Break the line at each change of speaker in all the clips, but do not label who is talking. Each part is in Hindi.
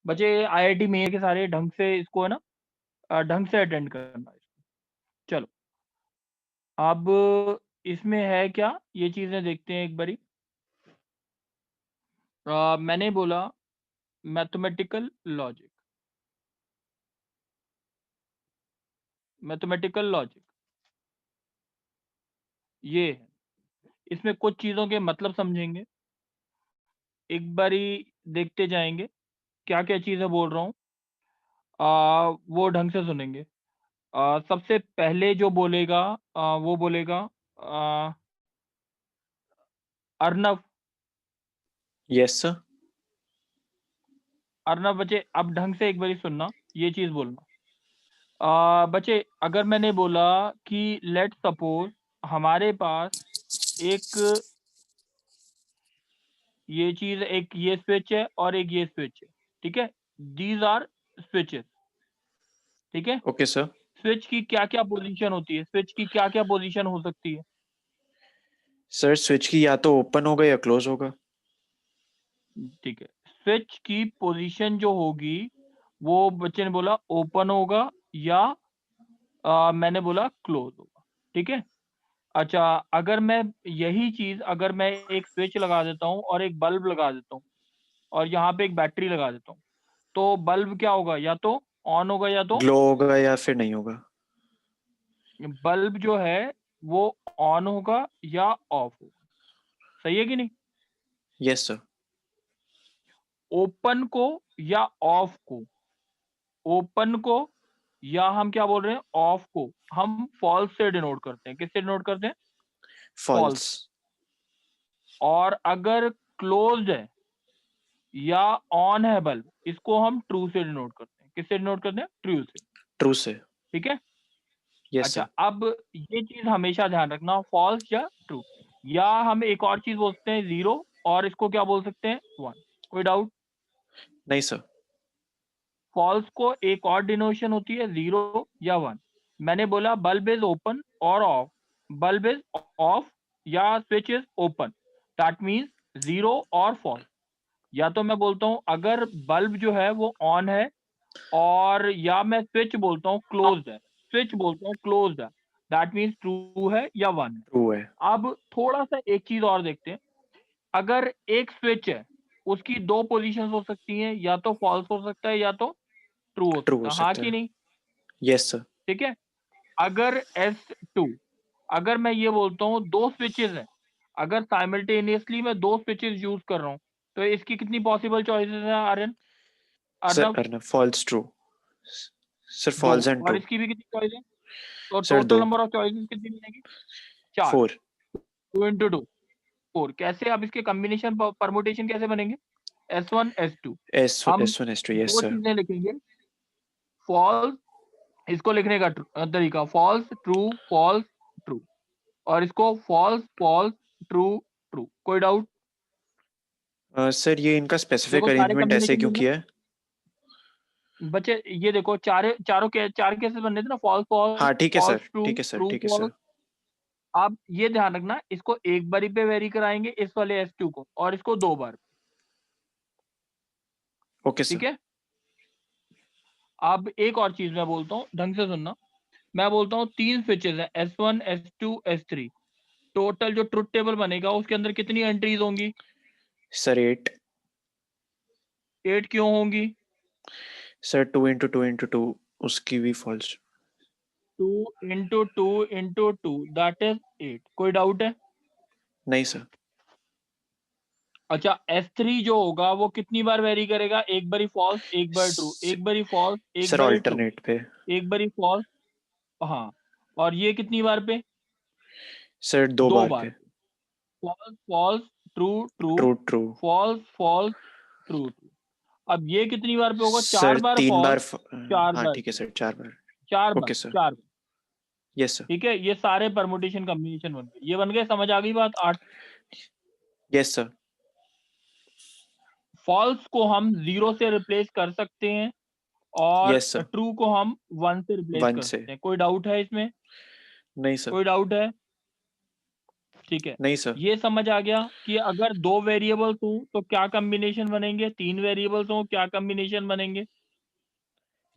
बच्चे आईआईटी में के सारे ढंग से इसको है ना ढंग से अटेंड करना है इसको। चलो अब इसमें है क्या, ये चीजें देखते हैं एक बारी। मैंने बोला मैथमेटिकल लॉजिक, मैथमेटिकल लॉजिक ये है। इसमें कुछ चीजों के मतलब समझेंगे, एक बारी देखते जाएंगे क्या क्या चीजें बोल रहा हूँ, वो ढंग से सुनेंगे। सबसे पहले जो बोलेगा वो बोलेगा आ, अर्नव।
Yes sir.
अर्नव बच्चे अब ढंग से एक बारी सुनना, ये चीज बोलना। बच्चे अगर मैंने बोला कि लेट सपोज हमारे पास एक ये चीज, एक ये स्विच है और एक ये स्विच है, ठीक है। दीज आर स्विचेस, ठीक है।
Okay sir.
स्विच की क्या क्या पोजीशन होती है, स्विच की क्या क्या पोजीशन हो सकती है?
सर स्विच की या तो ओपन होगा या क्लोज होगा।
ठीक है, स्विच की पोजीशन जो होगी वो बच्चे ने बोला ओपन होगा या मैंने बोला क्लोज होगा, ठीक है। अच्छा, अगर मैं यही चीज अगर मैं एक स्विच लगा देता हूँ और एक बल्ब लगा देता हूँ और यहाँ पे एक बैटरी लगा देता हूँ, तो बल्ब क्या होगा, या तो ऑन होगा या तो
ग्लो होगा या फिर नहीं होगा।
बल्ब जो है वो ऑन होगा या ऑफ होगा, सही है कि नहीं?
Yes sir.
ओपन को या ऑफ को, ओपन को या हम क्या बोल रहे हैं ऑफ को, हम फॉल्स से डिनोट करते हैं। किससे डिनोट करते हैं? फॉल्स।
फॉल्स।
और अगर क्लोज्ड है या ऑन है बल्ब, इसको हम ट्रू से डिनोट करते हैं। किससे डिनोट करते हैं? ट्रू से,
ट्रू से।
ठीक है।
यस
अच्छा,
सर।
अब ये चीज हमेशा ध्यान रखना, फॉल्स या ट्रू। या हम एक और चीज बोलते हैं जीरो, और इसको क्या बोल सकते हैं? वन। कोई डाउट?
नहीं सर।
फॉल्स को एक और डिनोशन होती है जीरो या वन। मैंने बोला बल्ब इज ओपन और ऑफ, बल्ब इज ऑफ या switch is open, that means zero और फॉल्स। या तो मैं बोलता हूं अगर बल्ब जो है वो ऑन है, और या मैं स्विच बोलता हूँ क्लोज्ड है, स्विच बोलता हूँ क्लोज्ड है, दैट मीन्स ट्रू है या वन है।
ट्रू है।
अब थोड़ा सा एक चीज और देखते हैं। अगर एक स्विच है, उसकी दो पोजीशंस हो सकती हैं, या तो फॉल्स हो सकता है या तो ट्रू हो
ट्रू हो
सकता है, हाँ
सकता
कि
है।
नहीं?
Yes sir.
ठीक है। अगर S2, अगर मैं ये बोलता हूँ दो स्विचेस हैं, अगर साइमल्टेनियसली मैं दो स्विचेस यूज कर रहा हूँ, तो इसकी कितनी पॉसिबल चॉइसेस हैं Aryan,
sir
Arnav?
Arnav false true. Sir
दो।
फॉल्स एंड
और
ट्रू।
इसकी भी कितनी चॉइस है? तो
सर
टोटल
दो।
नंबर ऑफ चॉइसेस कितनी मिलेगी? चार।
फोर।
2 into 2, 4। कैसे? अब इसके कॉम्बिनेशन परमुटेशन कैसे बनेंगे? S1 S2। हम
S1 S2 यस
दो
सर।
चीजें लिखेंगे, फॉल्स, इसको लिखने का तरीका फॉल्स ट्रू फॉल्स ट्रू, और इसको फॉल्स फॉल्स ट्रू ट्रू। कोई डाउट?
सर ये इनका स्पेसिफिक
देखो सारे
अरेंजमेंट ऐसे
कॉम्बिनेशन
क्यों
बन
किया है।
गए बच्चे। ये देखो चारों के चार केसेस बन रहे थे ना, फॉल्स फॉल्स
हाँ ठीक है
फॉल्स
सर
ट्रू
ठीक है सर
ट्रू
ठीक है सर।
फॉल्स। आप ये ध्यान रखना, इसको एक बारी पे वेरी कराएंगे इस वाले S2 को, और इसको दो बार,
ओके सर।
ठीक है। अब एक और चीज मैं बोलता हूँ, ढंग से सुनना। मैं बोलता हूँ तीन स्विचेस हैं, S1 S2 S3। टोटल जो ट्रुथ टेबल बनेगा उसके अंदर कितनी एंट्रीज होंगी?
सर 8।
8 क्यों होंगी?
सर 2 into 2 into 2 उसकी भी false.
2 into 2 into 2, that is 8। कोई डाउट है?
नहीं सर।
अच्छा, S3 जो होगा वो कितनी बार वेरी करेगा? एक बारी फॉल्स एक बार ट्रू, एक बारी फॉल्स एक
सर
बारी ट्रू,
ऑल्टरनेट पे।
एक बारी फॉल्स। हाँ। और ये कितनी बार पे?
सर दो
दो
बार
बार
पे।
पे। False false true true,
true true.
False false true true. अब ये कितनी बार पे होगा? चार
सर
बार
तीन बार
फॉल्स, चार
हाँ
बार
ठीक है
ट्रू,
सर 4 बार।
चार बार
ओके सर।
चार बार।
Yes sir.
ठीक है, ये सारे परमुटेशन कॉम्बिनेशन बन गए, ये बन गए। समझ आ गई बात? 8।
Yes sir.
फॉल्स को हम जीरो से रिप्लेस कर सकते हैं, और
यस सर।
ट्रू को हम वन से रिप्लेस
1
कर
से।
सकते हैं। कोई डाउट है इसमें?
नहीं सर।
कोई डाउट है? ठीक है,
नहीं सर।
ये समझ आ गया कि अगर 2 वेरिएबल्स हों तो क्या कॉम्बिनेशन बनेंगे, 3 वेरिएबल्स हों क्या कॉम्बिनेशन बनेंगे,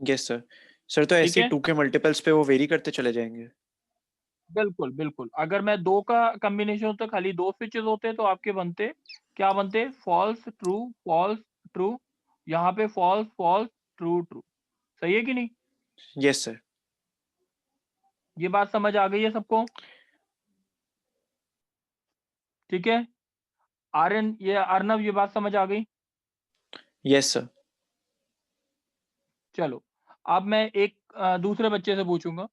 यस सर। सर तो
ठीक
ऐसे
है?
2 के मल्टीपल्स पे वो वेरी करते चले जाएंगे।
बिल्कुल, बिल्कुल। अगर मैं 2 का कॉम्बिनेशन होता, खाली 2 स्विचेस होते तो आपके बनते, क्या बनते? False, true, true. यहाँ पे फॉल्स, फॉल्स, ट्रू, ट्रू। सही है कि नहीं?
Yes sir.
ये बात समझ आ गई है सबको? ठीक है? आर्यन, ये अर्नव, ये बात समझ आ गई?
Yes sir.
चलो, अब मैं एक दूसरे बच्चे से पूछूँगा।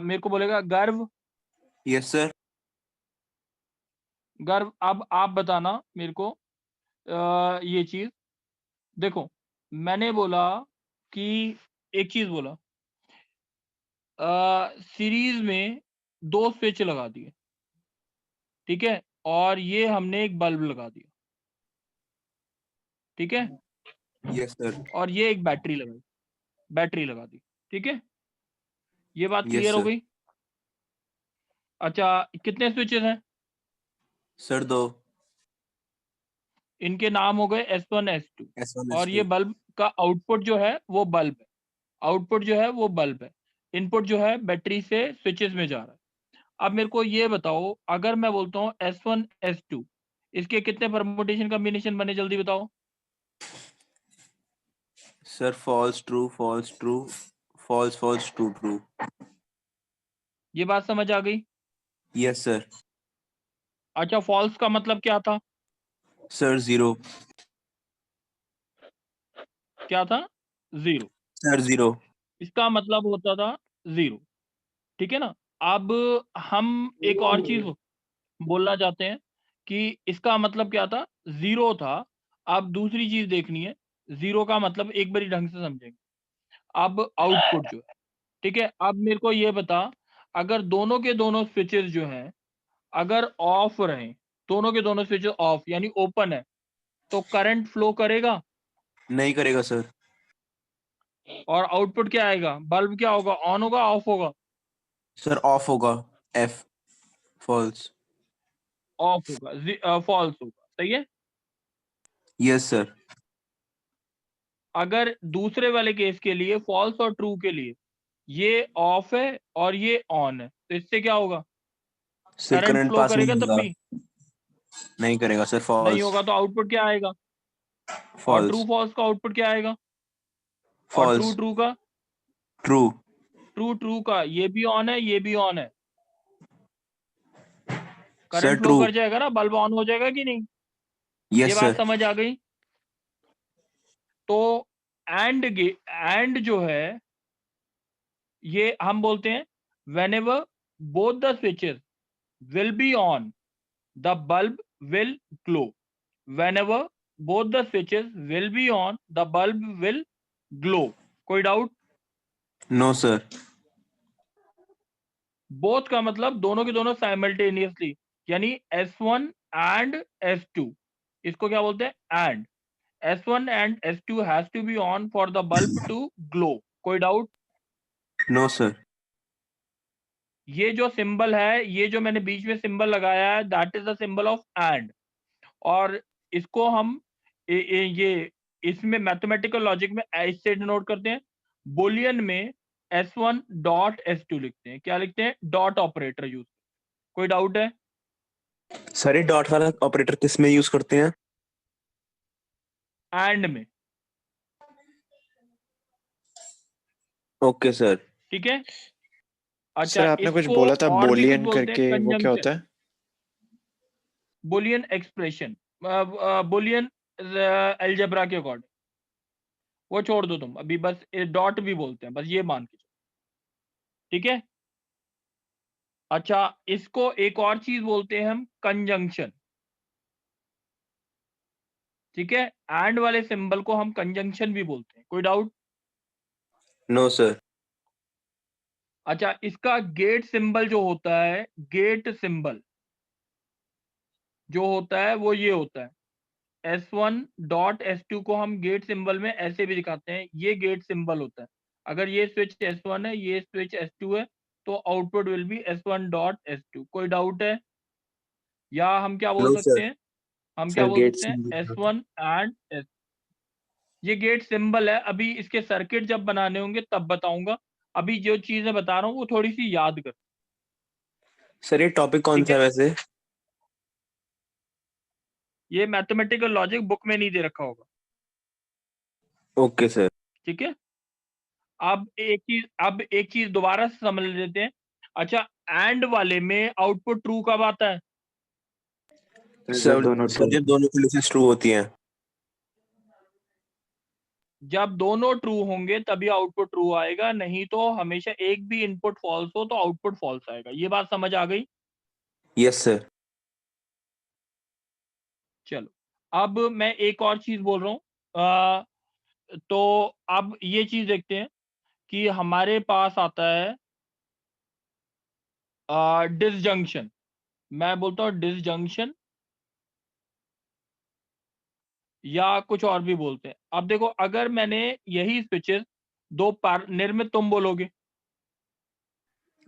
मेरे को बोलेगा गर्व,
यस सर।
गर्व अब आप बताना मेरे को ये चीज़। देखो, मैंने बोला कि एक चीज़ बोला, सीरीज़ में 2 स्विच लगा दिए, ठीक है? और ये हमने एक बल्ब लगा दिया, ठीक है?
Yes sir.
और ये एक बैटरी लगा दी, ठीक है? ये बात
यस
क्लियर हो
सर।
गई? अच्छा, कितने स्विचेस हैं?
सर 2।
इनके नाम हो गए S1, S2
S1
और ये
S2।
बल्ब का आउटपुट जो है वो बल्ब है। आउटपुट जो है वो बल्ब है। इनपुट जो है बैटरी से स्विचेस में जा रहा है। अब मेरे को ये बताओ, अगर मैं बोलता हूँ S1, S2, इसके कितने परमुटेशन कॉम्बिनेशन बने, जल्दी बताओ?
Sir false true false true false false true true.
ये बात समझ आ गई?
Yes sir.
अच्छा, फॉल्स का मतलब क्या था?
सर 0।
क्या था? 0।
सर 0।
इसका मतलब होता था 0, ठीक है ना? अब हम एक और चीज़ बोलना चाहते हैं कि इसका मतलब क्या था? 0 था। अब दूसरी चीज़ देखनी है, 0 का मतलब एक बारी ढंग से समझेंगे। अब आउटपुट जो है, ठीक है? अब मेरे को ये बता, अगर दोनों के दोनों स्विचेस जो हैं, अगर ऑफ रहें, दोनों के दोनों स्विचेस ऑफ यानी ओपन है, तो करंट फ्लो करेगा
नहीं करेगा सर।
और आउटपुट क्या आएगा? बल्ब क्या होगा? ऑन होगा, ऑफ होगा?
सर ऑफ होगा। F false.
ऑफ होगा, फॉल्स होगा, सही है?
Yes sir.
अगर दूसरे वाले केस के लिए, फॉल्स और ट्रू के लिए, ये ऑफ है और ये ऑन है, तो इससे क्या होगा?
सर
करंट
करंट
फ्लो
पास नहीं
करेगा तब
होगा।
भी?
नहीं करेगा सर।
नहीं
फॉल्स।
होगा, तो आउटपुट क्या आएगा? और ट्रू
फॉल्स।
फॉल्स का आउटपुट क्या आएगा? और ट्रू
फॉल्स।
ट्रू का?
ट्रू।
ट्रू ट्रू का ये भी ऑन है, ये भी ऑन है,
सर
करंट फ्लो
ट्रू।
कर जाएगा ना, बल्ब ऑन हो जाएगा कि नहीं? ये
यस
बात
सर।
समझ आ गई? तो एंड जो है, ये हम बोलते हैं whenever both the switches will be on, the bulb will glow. Whenever both the switches will be on, the bulb will glow. कोई डाउट?
No sir.
बोथ का मतलब दोनों के दोनों साइमल्टेनियसली, यानी S1 and S2, इसको क्या बोलते हैं? And S1 and S2 has to be on for the bulb to glow. कोई डाउट?
No sir.
ये जो सिंबल है, ये जो मैंने बीच में सिंबल लगाया है, that is the symbol of and. और इसको हम ये इसमें मैथमेटिकल लॉजिक में ऐसे डिनोट करते हैं, बुलियन में S1 डॉट S2 लिखते हैं। क्या लिखते हैं? Dot operator use. कोई डाउट है?
सर ये डॉट वाला ऑपरेटर किस में यूज करते हैं?
एंड में,
ओके सर।
ठीक है?
सर
अच्छा,
आपने कुछ
इसको
बोला था
और भी कुछ
बोलियन
बोलते हैं,
करके, वो क्या
कंजंक्शन,
होता है?
बुलियन एक्सप्रेशन, बुलियन अलजेब्रा के अकॉर्डिंग। वो छोड़ दो तुम अभी, बस डॉट भी बोलते हैं, बस ये मान के चलो, ठीक है? अच्छा, इसको एक और चीज बोलते हैं हम, कंजंक्शन, ठीक है? एंड वाले सिंबल को हम कंजंक्शन भी बोलते हैं। कोई डाउट?
No sir.
अच्छा, इसका गेट सिंबल जो होता है, गेट सिंबल जो होता है वो ये होता है, S1 डॉट S2 को हम गेट सिंबल में ऐसे भी दिखाते हैं, ये गेट सिंबल होता है। अगर ये स्विच S1 है, ये स्विच S2 है, तो output will be S1 dot S2। कोई डाउट है? या हम क्या बोल
Hello,
सकते
sir.
हैं, हम क्या
सर
बोल
गेट
सकते हैं
सिंबल।
S1 and S। ये गेट सिंबल है, अभी इसके सर्किट जब बनाने होंगे तब बताऊंगा, अभी जो चीजें बता रहा हूँ वो थोड़ी सी याद कर।
सर ये टॉपिक कौन
ठीक
सा
है,
है वैसे?
ये मैथमेटिकल लॉजिक बुक में नहीं दे रखा होगा।
Okay sir.
ठीक है, अब एक चीज दोबारा से समझ लेते हैं। अच्छा, एंड वाले में आउटपुट ट्रू कब आता है?
जब दोनों
सर जब दोनों कंडीशंस ट्रू होती हैं।
जब दोनों ट्रू होंगे तभी आउटपुट ट्रू आएगा, नहीं तो हमेशा एक भी इनपुट फॉल्स हो तो आउटपुट फॉल्स आएगा। ये बात समझ आ गई?
Yes sir.
चलो, अब मैं एक और चीज बोल रहा हूँ। तो अब ये चीज देखते हैं कि हमारे पास आता है डिसजंक्शन। मैं बोलता हूँ डिसजंक्शन, या कुछ और भी बोलते हैं। अब देखो, अगर मैंने यही स्विचेस दो पार निर्मित, तुम बोलोगे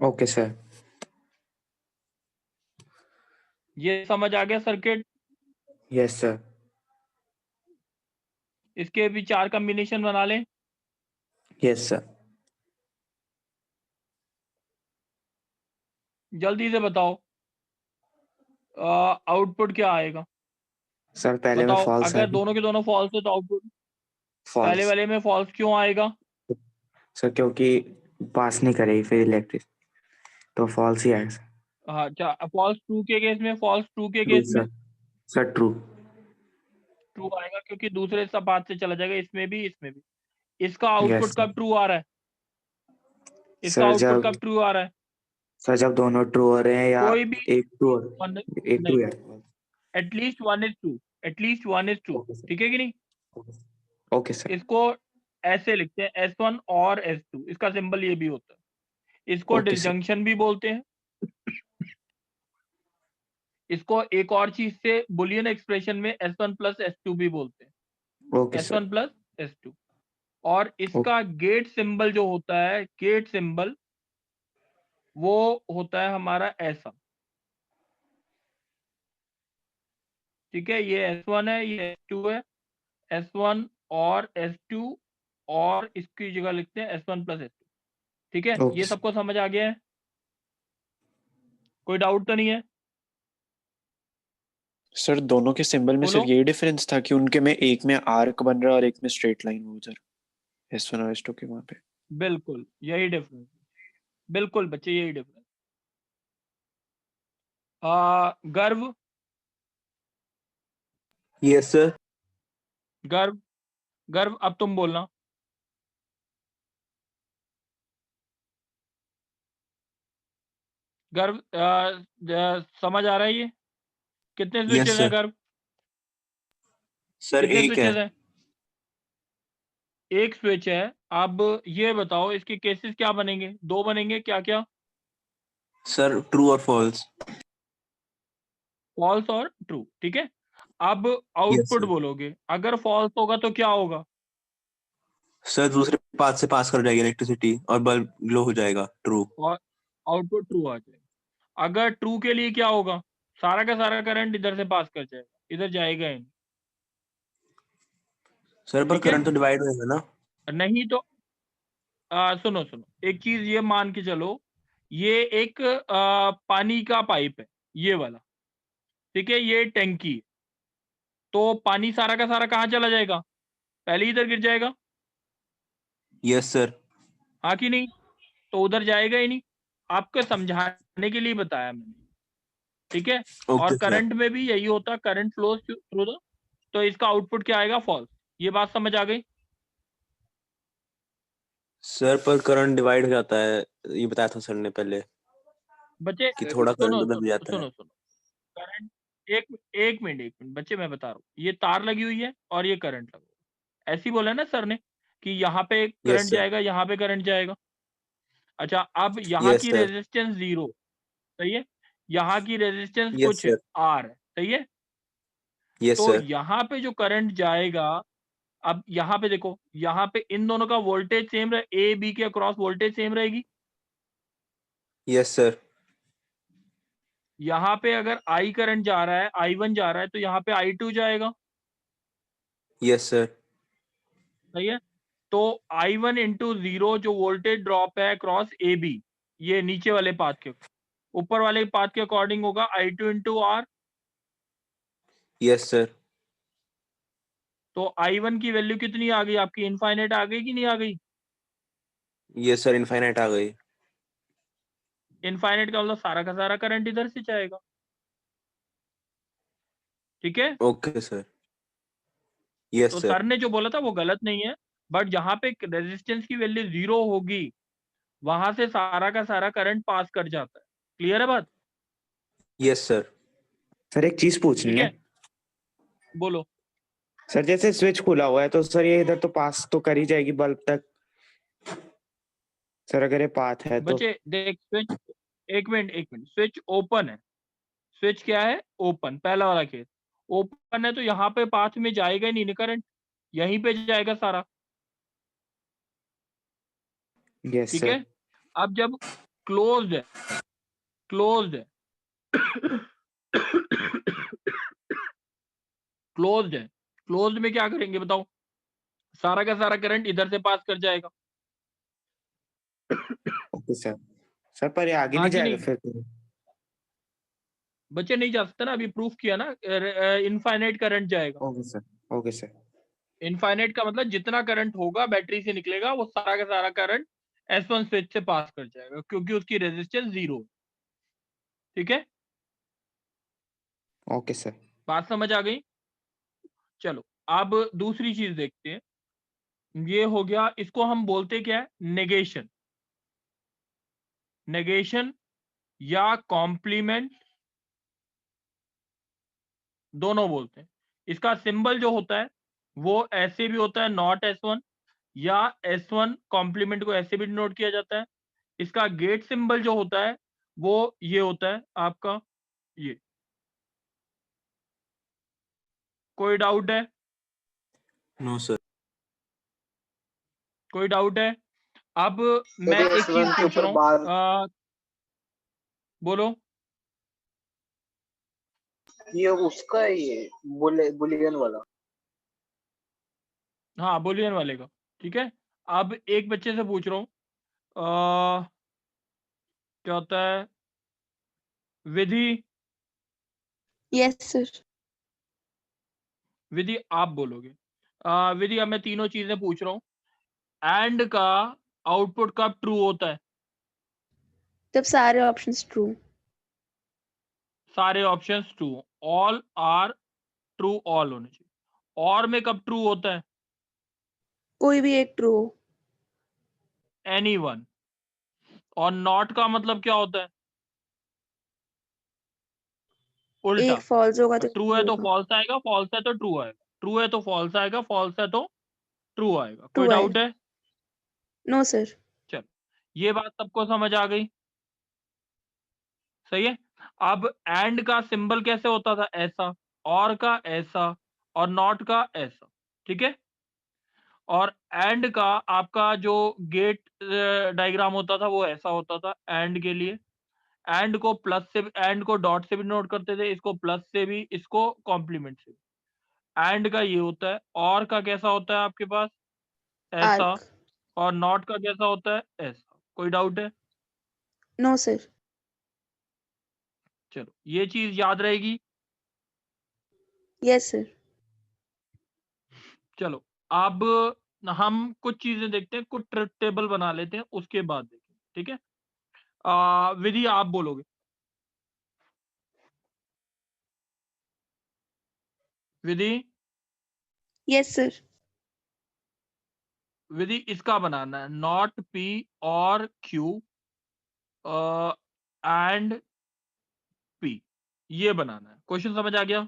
ओके सर।
ये समझ आ गया सर्किट?
Yes sir.
इसके भी 4 कॉम्बिनेशन बना लें।
Yes sir.
जल्दी से बताओ आउटपुट क्या आएगा?
सर पहले में
बताओ,
फॉल्स
अगर
आएगी।
दोनों के दोनों फॉल्स है तो आउटपुट पहले
फॉल्स।
वाले में फॉल्स क्यों आएगा?
सर क्योंकि पास नहीं करेगी फिर इलेक्ट्रिक, तो फॉल्स ही आएगा सर।
हाँ, अच्छा, फॉल्स ट्रू के केस में, फॉल्स ट्रू के
ट्रू
केस में
सर। Sir true.
ट्रू आएगा, क्योंकि दूसरे सब पाथ से चला जाएगा, इसमें भी इसमें भी। इसका
यस
आउटपुट
सर।
कब ट्रू आ रहा है? इसका
सर
आउटपुट
जब
कब ट्रू आ रहा है?
सर जब दोनों ट्रू हो रहे हैं या
कोई भी
एक ट्रू हो,
वन
एक
नहीं,
ट्रू है।
At least one is true, at least one is true.
Okay sir.
ठीक है कि नहीं?
Okay sir.
इसको ऐसे लिखते हैं S1 और S2, इसका सिंबल ये भी होता है। इसको
ओके सर।
डिसजंक्शन भी बोलते हैं। इसको एक और चीज से बुलियन एक्सप्रेशन में S1 प्लस S2 भी बोलते हैं,
okay sir.
S1 plus S2। और
ओके
इसका गेट सिंबल जो होता है, गेट सिंबल वो होता है हमारा ऐसा। ठीक है, ये S1 है, ये S2 है, S1 और S2, और इसकी जगह लिखते हैं S1 प्लस S2। ठीक है,
ओके
ये
सर।
सबको समझ आ गया है? कोई डाउट तो नहीं है?
सर दोनों के सिंबल में
बोलो।
सिर्फ यही डिफरेंस था कि उनके में एक में आर्क बन रहा है और एक में स्ट्रेट लाइन वो उधर S1 और S2 के वहां पे।
बिल्कुल यही डिफरेंस, बिल्कुल बच्चे यही डिफरेंस। गर्व,
यस सर।
गर्व, गर्व, अब तुम बोलना। गर्व, समझ आ रहा है ये? कितने
यस
स्विचेस हैं
सर।
गर्व?
सर
कितने
एक है।
स्विचेस हैं? एक स्विच है। अब ये बताओ इसके केसेस क्या बनेंगे? दो बनेंगे, क्या क्या?
सर ट्रू और फॉल्स।
फॉल्स और ट्रू। ठीक है, अब
यस
आउटपुट
सर।
बोलोगे, अगर फॉल्स होगा तो क्या होगा?
सर दूसरे पाथ से पास कर जाएगी इलेक्ट्रिसिटी और बल्ब ग्लो हो जाएगा। ट्रू।
और आउटपुट ट्रू आ जाएगा। अगर ट्रू के लिए क्या होगा? सारा का सारा करंट इधर से पास कर जाएगा, इधर जाएगा ही नहीं।
सर पर
ठीक है,
करंट तो डिवाइड होएगा ना?
नहीं तो सुनो सुनो, एक चीज ये मान के चलो, ये एक पानी का पाइप है, ये वाला। ठीक है, ये टैंकी है, तो पानी सारा का सारा कहाँ चला जाएगा? पहले इधर गिर जाएगा।
Yes sir.
हाँ कि नहीं? तो उधर जाएगा ही नहीं। आपको समझाने के लिए बताया मैंने। ठीक है, और
ओके सर।
करंट में भी यही होता है, करंट फ्लोज थ्रू द, तो इसका आउटपुट क्या आएगा? फॉल्स। ये बात समझ आ गई?
सर पर करंट डिवाइड हो जाता है, ये बताया था सर ने पहले
बच्चे
कि थोड़ा करंट
सुनो
उधर भी
सुनो
जाता है।
सुनो सुनो, करंट, एक एक मिनट, एक मिनट बच्चे, मैं बता रहा हूँ। ये तार लगी हुई है और ये करंट लगा हुआ है, ऐसी बोला ना सर ने कि यहाँ पे
यस
करंट
सर।
जाएगा, यहाँ पे करंट जाएगा। अच्छा, अब यहाँ
यस
की
सर।
रेजिस्टेंस 0, सही है, यहाँ की रेजिस्टेंस
यस
कुछ है,
सर।
R है, सही है।
यस
तो
सर।
यहाँ पे जो करंट जाएगा, अब यहाँ पे देखो, यहाँ पे इन दोनों का वोल्टेज सेम रहे, ए बी के अक्रॉस वोल्टेज सेम रहेगी।
Yes sir.
यहाँ पे अगर I करंट जा रहा है, I1 जा रहा है, तो यहाँ पे I2 जाएगा,
यस सर।
सही है। तो I1 इंटू 0 जो वोल्टेज ड्रॉप है क्रॉस AB, ये नीचे वाले पाथ के, ऊपर वाले पाथ के अकॉर्डिंग होगा I2 into R।
Yes sir.
तो I1 की वैल्यू कितनी आ गई आपकी, इनफाइनाइट आ गई कि नहीं आ गई?
यस सर, इनफाइनाइट आ गई।
इनफाइनाइट का मतलब सारा का सारा करंट इधर से जाएगा, ठीक है।
Okay sir. यस
तो
सर।
सर ने जो बोला था वो गलत नहीं है, बट जहां पे रेजिस्टेंस की वैल्यू 0 होगी वहां से सारा का सारा करंट पास कर जाता है। क्लियर है बात?
Yes sir.
सर एक चीज पूछनी
ठीक
है।
है, बोलो।
सर जैसे स्विच खुला हुआ है तो सर ये इधर तो पास तो कर ही जाएगी बल्ब तक। सर अगर ये पाथ है तो।
बच्चे देख, स्विच, एक मिनट, स्विच ओपन है। स्विच क्या है? ओपन, पहला वाला केस ओपन है, तो यहाँ पे पाथ में जाएगा ही नहीं करंट, यहीं पे जाएगा सारा,
यस
ठीक
सर।
है। अब जब क्लोज्ड है, क्लोज्ड है क्लोज्ड है, क्लोज्ड में क्या करेंगे बताओ? सारा का सारा करंट इधर से पास कर जाएगा।
Okay sir. सर पर ये आगे
हाँ
नहीं
कि
जाएगा
नहीं?
फिर।
बच्चे नहीं जा सकते ना, अभी प्रूफ किया ना, इनफाइनाइट करंट जाएगा।
Okay sir. Okay sir.
Infinite का मतलब जितना करंट होगा बैटरी से निकलेगा वो सारा का सारा करंट S1 स्विच से पास कर जाएगा, क्योंकि उसकी रेजिस्टेंस 0, ठीक है।
Okay sir.
बात समझ आ गई? चलो अब दूसरी चीज देखते हैं। ये हो गया, इसको हम बोलते क्या है? नेगेशन। नेगेशन या कॉम्प्लीमेंट, दोनों बोलते हैं। इसका सिंबल जो होता है वो ऐसे भी होता है, नॉट S1, या S1 कॉम्प्लीमेंट को ऐसे भी डिनोट किया जाता है। इसका गेट सिंबल जो होता है वो ये होता है आपका, ये। कोई डाउट है?
No sir.
कोई डाउट है? अब मैं
सर
एक चीज
S1 के
पूछ
ऊपर
रहा
बार
हूँ, बोलो।
ये उसका है, ये बुलियन वाला।
हाँ, बुलियन वाले का, ठीक है। अब एक बच्चे से पूछ रहा हूँ, क्या होता है विधि?
Yes sir.
विधि आप बोलोगे। विधि, अब मैं तीनों चीजें पूछ रहा हूँ। एंड का आउटपुट कब ट्रू होता है?
जब सारे ऑप्शंस ट्रू।
सारे options true, all are true, all होने चाहिए। और में कब ट्रू होता है?
कोई भी एक ट्रू।
Any one. और नॉट का मतलब क्या होता है? उल्टा,
एक फॉल्स होगा तो
ट्रू
ट्रू
है तो
होगा।
फॉल्स आएगा, फॉल्स है तो ट्रू आएगा, ट्रू है तो फॉल्स आएगा, फॉल्स है तो ट्रू आएगा। कोई
ट्रू
डाउट
आएगा।
है?
No sir.
चलो, ये बात सबको समझ आ गई, सही है। अब एंड का सिंबल कैसे होता था? ऐसा, और का ऐसा, और नॉट का ऐसा, ठीक है। और एंड का आपका जो गेट डायग्राम होता था वो ऐसा होता था एंड के लिए। एंड को प्लस से, एंड को डॉट से भी नोट करते थे, इसको प्लस से भी, इसको कॉम्प्लीमेंट से भी। एंड का ये होता है। और का कैसा होता है आपके पास? ऐसा।
आर्क।
और नॉट का कैसा होता है? ऐसा। कोई डाउट है?
No sir.
चलो, ये चीज याद रहेगी।
Yes sir.
चलो अब हम कुछ चीजें देखते हैं, कुछ ट्रिप टेबल बना लेते हैं, उसके बाद देखें, ठीक है। विधि आप बोलोगे। विधि,
यस सर।
विधि इसका बनाना है, नॉट पी और क्यू एंड पी, ये बनाना है। क्वेश्चन समझ आ गया?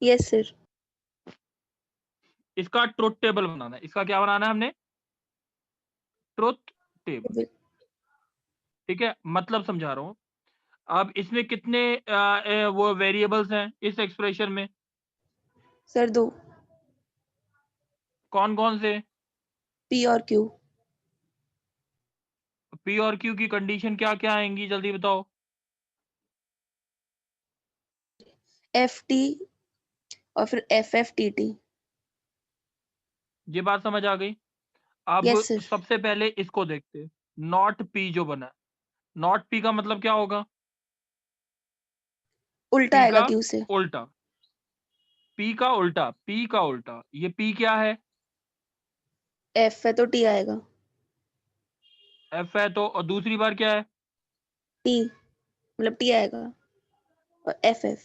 Yes sir.
इसका ट्रुथ टेबल बनाना है। इसका क्या बनाना है हमने? ट्रुथ टेबल, ठीक है। मतलब समझा रहा हूं। अब इसमें कितने वो वेरिएबल्स हैं इस एक्सप्रेशन में?
सर दो।
कौन कौन से?
पी और क्यू।
पी और क्यू की कंडीशन क्या क्या आएंगी, जल्दी बताओ।
FT और फिर FFTT।
ये बात समझ आ गई? अब
Yes, sir.
सबसे पहले इसको देखते हैं, नॉट पी जो बना है। नॉट पी का मतलब क्या होगा?
उल्टा
पी
आएगा
का
Q से।
उल्टा, पी का उल्टा, पी का उल्टा। ये पी क्या है?
F है तो T आएगा।
एफ है तो, और दूसरी बार क्या है?
T मतलब T आएगा और FF।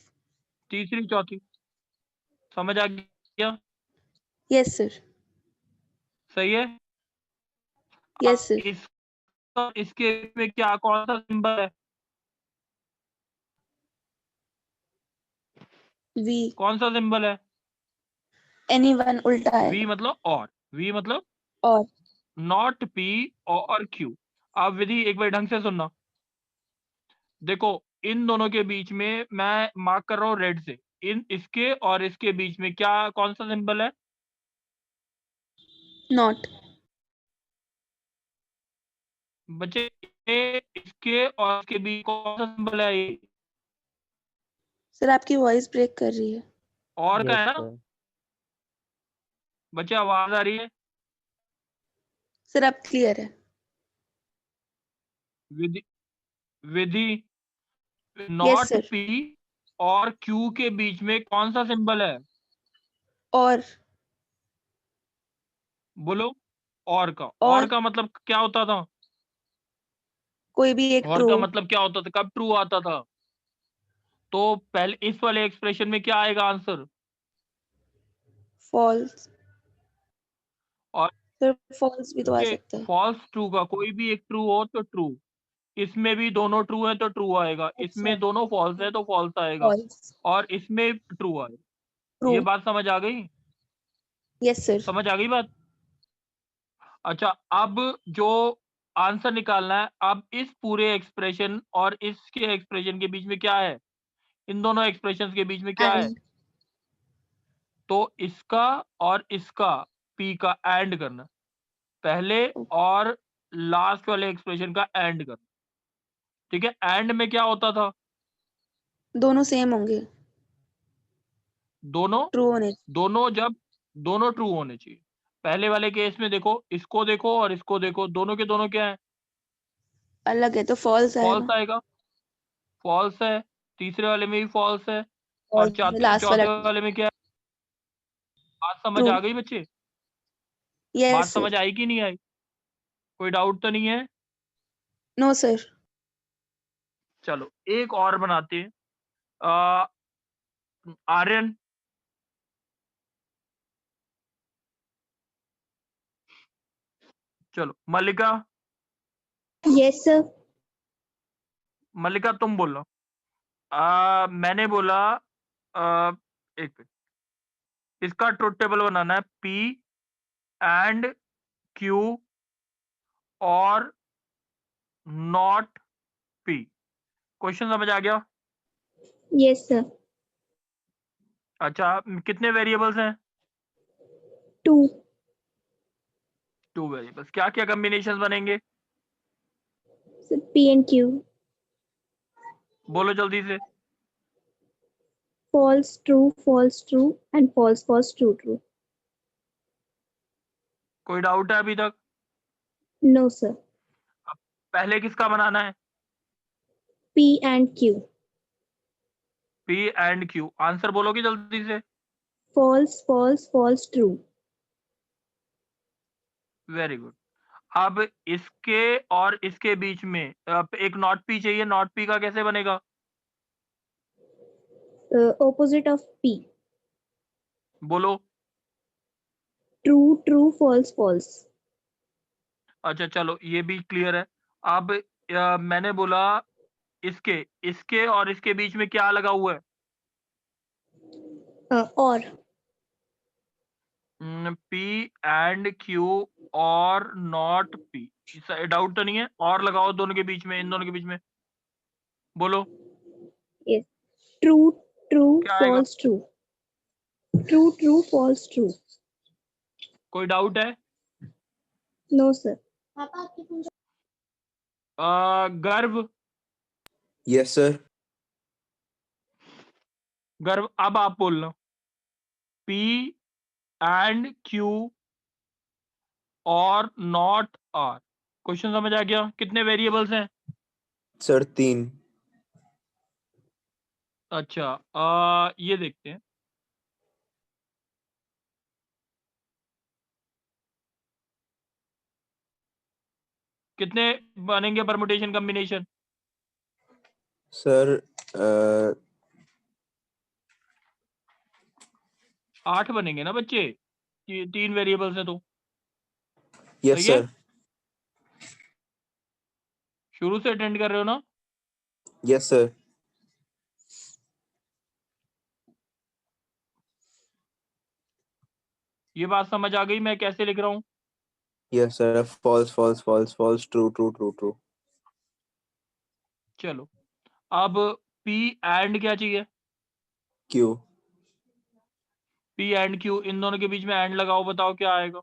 तीसरी चौथी। समझ आ गया?
Yes, sir.
सही है।
Yes, sir.
इसके में क्या, कौन सा सिंबल है?
V।
कौन सा सिंबल है?
Anyone उल्टा
वी
आएगा।
मतलब और, वी मतलब
और
नॉट पी और क्यू। अब विधि एक बार ढंग से सुनना। देखो, इन दोनों के बीच में मैं मार्क कर रहा हूँ रेड से। इन इसके और इसके बीच में क्या, कौन सा सिंबल है?
नॉट।
बच्चे, इसके और इसके बीच कौन सा सिंबल है? ये
सर आपकी वॉइस ब्रेक कर रही है।
और का
Yes,
है ना?
sir.
बच्चे आवाज आ रही है?
सर आप क्लियर है।
विधि विधि
यस
नॉट
सर।
पी और क्यू के बीच में कौन सा सिंबल है?
और
बोलो। और का,
और
और का मतलब क्या होता था?
कोई भी एक
और
ट्रू।
का मतलब क्या होता था? कब ट्रू आता था? तो पहले इस वाले एक्सप्रेशन में क्या आएगा आंसर?
फॉल्स।
और
सर फॉल्स भी तो आ
के
सकता है।
फॉल्स ट्रू का कोई भी एक ट्रू हो तो ट्रू। इसमें भी दोनों ट्रू है तो ट्रू आएगा,
अच्छा
इसमें दोनों फॉल्स है तो फॉल्स आएगा,
फॉल्स
और इसमें ट्रू आएगा।
ट्रू।
ये बात समझ आ गई?
Yes sir.
समझ आ गई बात? अच्छा, अब जो आंसर निकालना है, अब इस पूरे एक्सप्रेशन और इसके एक्सप्रेशन के बीच में क्या है? इन दोनों एक्सप्रेशंस के बीच में क्या है?
एंड
तो इसका और इसका पी का एंड करना, पहले और लास्ट वाले एक्सप्रेशन का एंड करना। ठीक है, एंड में क्या होता था?
दोनों सेम होंगे।
दोनों
ट्रू होने।
दोनों जब दोनों ट्रू होने चाहिए। पहले वाले केस में देखो, इसको देखो और इसको देखो, दोनों के दोनों क्या है?
अलग है तो फॉल्स
फॉल्स
आएगा।
आएगा, फॉल्स है। तीसरे वाले में भी फॉल्स है, और
और लास्ट वाला
चौथे वाले में क्या है? बात समझ
ट्रू।
आ गई बच्चे? बात
यस
समझ
सर।
आई कि नहीं आई? कोई डाउट तो नहीं है?
No sir.
चलो एक और बनाते हैं। आ, आर्यन, चलो मल्लिका,
यस सर।
मल्लिका तुम बोलो। मैंने बोला, एक मिनट, इसका ट्रुथ टेबल बनाना है, पी एंड क्यू और नॉट पी। क्वेश्चन समझ आ गया?
Yes sir.
अच्छा, कितने वेरिएबल्स हैं?
2
टू वेरिएबल्स। क्या क्या कॉम्बिनेशन बनेंगे?
Sir P and Q.
बोलो जल्दी से।
False true and false true.
कोई डाउट है अभी तक?
No sir.
पहले किसका बनाना है?
P and Q.
P and Q. Answer बोलोगे जल्दी से?
False true.
Very good. अब इसके और इसके बीच में एक नॉट पी चाहिए। नॉट पी का कैसे बनेगा?
Opposite of P.
बोलो।
True false.
अच्छा चलो, ये भी क्लियर है। अब मैंने बोला, इसके इसके और इसके बीच में क्या लगा हुआ है?
Or.
पी एंड क्यू और नॉट पी। डाउट तो नहीं है? और लगाओ दोनों के बीच में, इन दोनों के बीच में। बोलो
Yes. True
क्या आएगा?
false true. True false true.
कोई डाउट है?
No sir.
गर्व,
यस सर।
गर्व अब आप बोलना P and Q और नॉट R। क्वेश्चन समझ आ गया? कितने वेरिएबल्स हैं?
सर 3।
अच्छा ये देखते हैं। कितने बनेंगे परमुटेशन कॉम्बिनेशन?
सर
8 बनेंगे ना बच्चे, 3 वेरिएबल्स हैं तो।
यस
सही है?
सर।
शुरू से अटेंड कर रहे हो ना?
Yes sir.
ये बात समझ आ गई मैं कैसे लिख रहा हूँ?
Yes sir. False false false false true true true true.
चलो अब P एंड क्या चाहिए?
क्यू।
P एंड Q, इन दोनों के बीच में एंड लगाओ, बताओ क्या आएगा?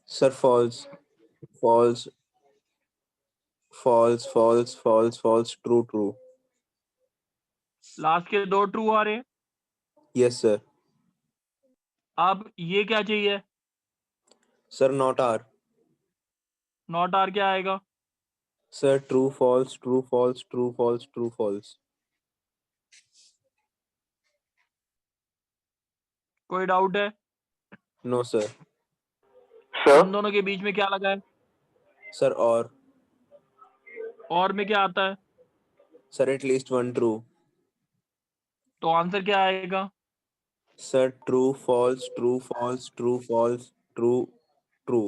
Sir false false false false false false true true.
Last के 2 ट्रू आ रहे हैं।
Yes sir.
अब ये क्या चाहिए?
Sir not R.
Not R क्या आएगा?
Sir true false true false true false true false.
कोई डाउट है?
No sir.
इन दोनों के बीच में क्या लगा है?
सर
और में क्या आता है?
Sir at least 1 true.
तो आंसर क्या आएगा?
Sir true false true false true false true true.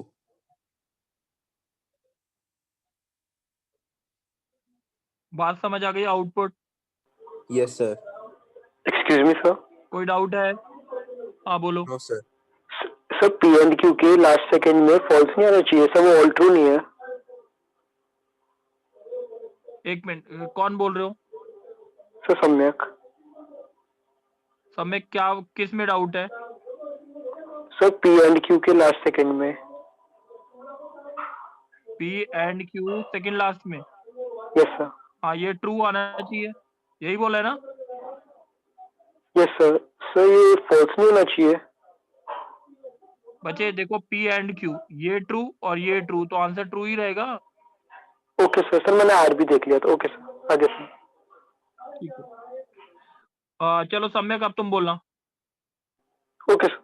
बात समझ आ गई? Output
yes sir.
Excuse me sir.
कोई डाउट है? हाँ बोलो।
No sir.
Sir P and Q के लास्ट सेकंड में फॉल्स नहीं आना चाहिए सर, वो ऑल ट्रू नहीं है।
एक मिनट, कौन बोल रहे हो?
सर सम्यक।
समय क्या, किस में डाउट है?
सर पी एंड क्यू के लास्ट सेकंड में।
P and Q second last में।
Yes sir.
हाँ ये ट्रू आना चाहिए, यही बोला है ना?
Yes sir. सर ये फॉल्स नहीं होना चाहिए।
बच्चे देखो P एंड Q, ये ट्रू और ये ट्रू, तो आंसर ट्रू ही रहेगा।
Okay sir. सर मैंने आर भी देख लिया था। ओके सर, आगे सर।
ठीक है। चलो सम्यक अब तुम बोलना।
Okay sir.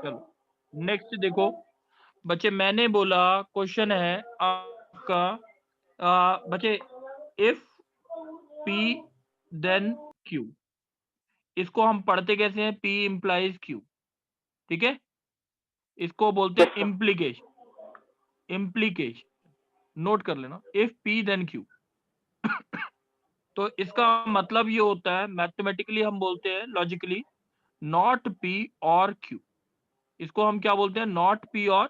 चलो नेक्स्ट देखो बच्चे, मैंने बोला क्वेश्चन है आपका बच्चे इफ P देन Q, इसको हम पढ़ते कैसे हैं? P इम्प्लाइज Q, ठीक है? इसको बोलते हैं
Yes, sir.
Implication. Implication note कर लेना, इफ P देन Q। तो इसका मतलब ये होता है, मैथमेटिकली हम बोलते हैं लॉजिकली, नॉट P और Q। इसको हम क्या बोलते हैं? नॉट P और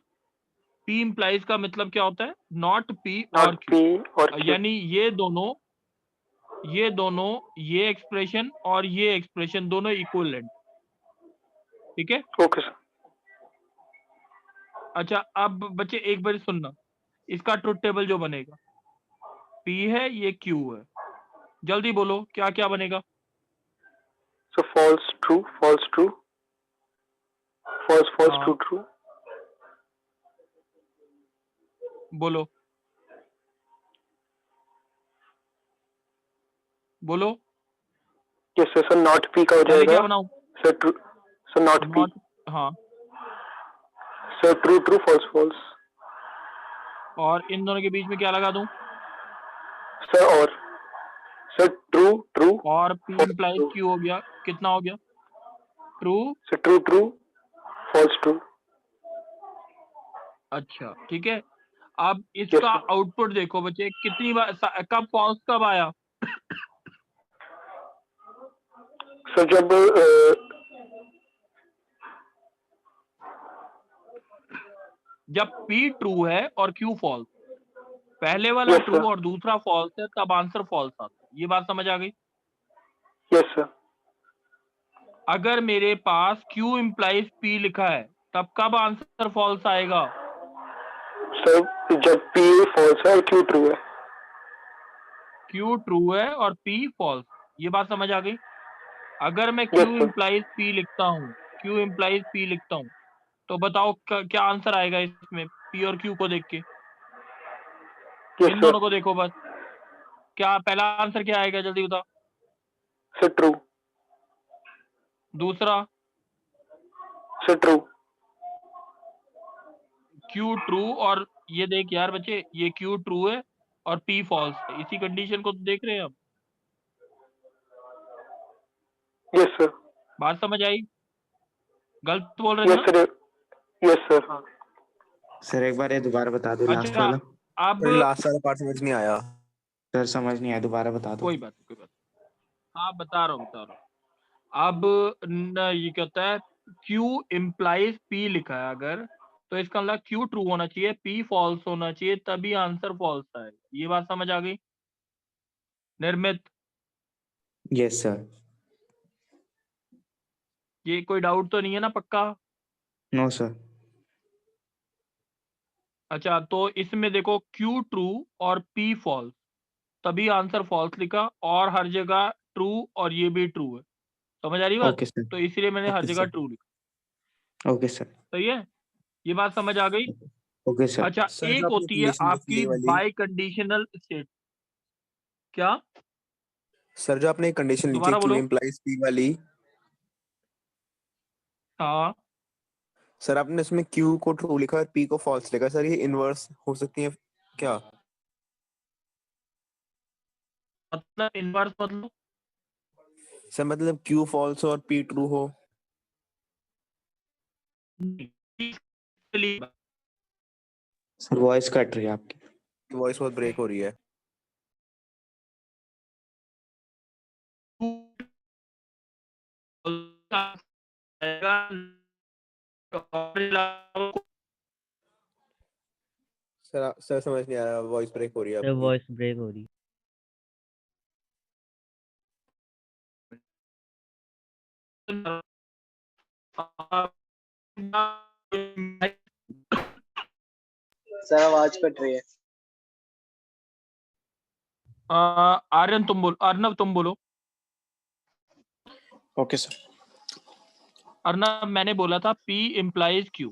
P इम्प्लाइज का मतलब क्या होता है? नॉट P और
Not
Q।
P और Q.
यानी ये दोनों ये एक्सप्रेशन और ये एक्सप्रेशन दोनों इक्विवेलेंट, ठीक है?
Okay sir.
अच्छा अब बच्चे एक बार सुनना, इसका ट्रुथ टेबल जो बनेगा, P है, ये Q है, जल्दी बोलो क्या क्या बनेगा?
So false, true, false, true, false, false,
हाँ
true, true.
बोलो बोलो।
Yes sir. So not P का हो
पहले क्या
जाएगा।
बनाऊं?
Sir true. So not P.
Not, हाँ,
Sir true, true, false, false.
और इन दोनों के बीच में क्या लगा दूं?
Sir और Sir true, true,
और P
false,
implies
true.
Q हो गया, कितना हो गया? True.
Sir true, true, false, true.
अच्छा ठीक है। अब इसका
sir.
आउटपुट देखो बच्चे, कितनी बार कब फॉल्स कब आया?
Sir जब
जब P ट्रू है और Q फॉल्स, पहले वाला
yes
ट्रू
sir.
और दूसरा फॉल्स है, तब आंसर फॉल्स आता है। ये बात समझ आ गई?
Yes sir.
अगर मेरे पास Q इम्प्लाइज P लिखा है, तब कब आंसर फॉल्स आएगा?
Sir जब P false है और Q true है।
Q ट्रू है और P फॉल्स। ये बात समझ आ गई? अगर मैं
Yes,
Q
sir.
Implies P लिखता हूँ, Q इम्प्लाइज P लिखता हूँ, तो बताओ क्या आंसर आएगा इसमें? P और Q को देख के,
Yes,
इन
sir.
दोनों को देखो बस। क्या पहला आंसर क्या आएगा, जल्दी बताओ।
Sir, true.
दूसरा
Sir, true.
Q ट्रू, और ये देख यार बच्चे, ये Q ट्रू है और P फॉल्स है। इसी कंडीशन को तो देख रहे हैं हम।
Yes, sir.
बात समझ आई? गलत बोल रहे थे
Yes,
ना?
sir. Yes, sir.
सर एक बार ये दोबारा बता दो लास्ट
अच्छा,
वाला।
अब
लास्ट वाला पार्ट समझ नहीं आया।
सर समझ नहीं आया, दोबारा बता दो।
कोई बात हाँ बता रहा हूँ। अब ये कहता है Q इम्प्लाइज P लिखा है अगर, तो इसका मतलब Q ट्रू होना चाहिए, P फॉल्स होना चाहिए, तभी आंसर फॉल्स है। ये बात समझ आ गई निर्मित?
Yes sir.
ये कोई डाउट तो नहीं है ना, पक्का?
No sir.
अच्छा, तो इसमें देखो Q ट्रू और P फॉल्स, तभी आंसर फॉल्स लिखा, और हर जगह ट्रू और ये भी ट्रू है। समझ आ रही बात?
Okay sir.
तो इसलिए मैंने हर
ओके
जगह
सर।
ट्रू लिखा।
Okay sir.
सही है? ये बात समझ आ गई?
Okay sir.
अच्छा,
सर
एक
जो आपने
होती है
कंडीशन लिखी
आपकी
है वाली,
बाय कंडीशनल स्टेट। क्या?
सर जो आपने कंडीशन लिखी है
दोबारा
Q
बोलो।
इम्प्लाइज P वाली,
हाँ,
सर आपने इसमें Q को ट्रू लिखा और P को फॉल्स लिखा। सर ये इनवर्स हो सकती है क्या?
मतलब इनवर्स मतलब
सर मतलब Q फॉल्स और P ट्रू हो।
सर वॉइस कट रही है आपकी।
वॉइस बहुत ब्रेक हो रही है। सर समझ नहीं आ रहा, वॉइस ब्रेक हो रही है आपकी।
वॉइस ब्रेक हो रही।
सर आवाज कट रही है।
आर्यन तुम बोलो, अर्नब तुम बोलो।
Okay sir.
अर्नब, मैंने बोला था P implies Q।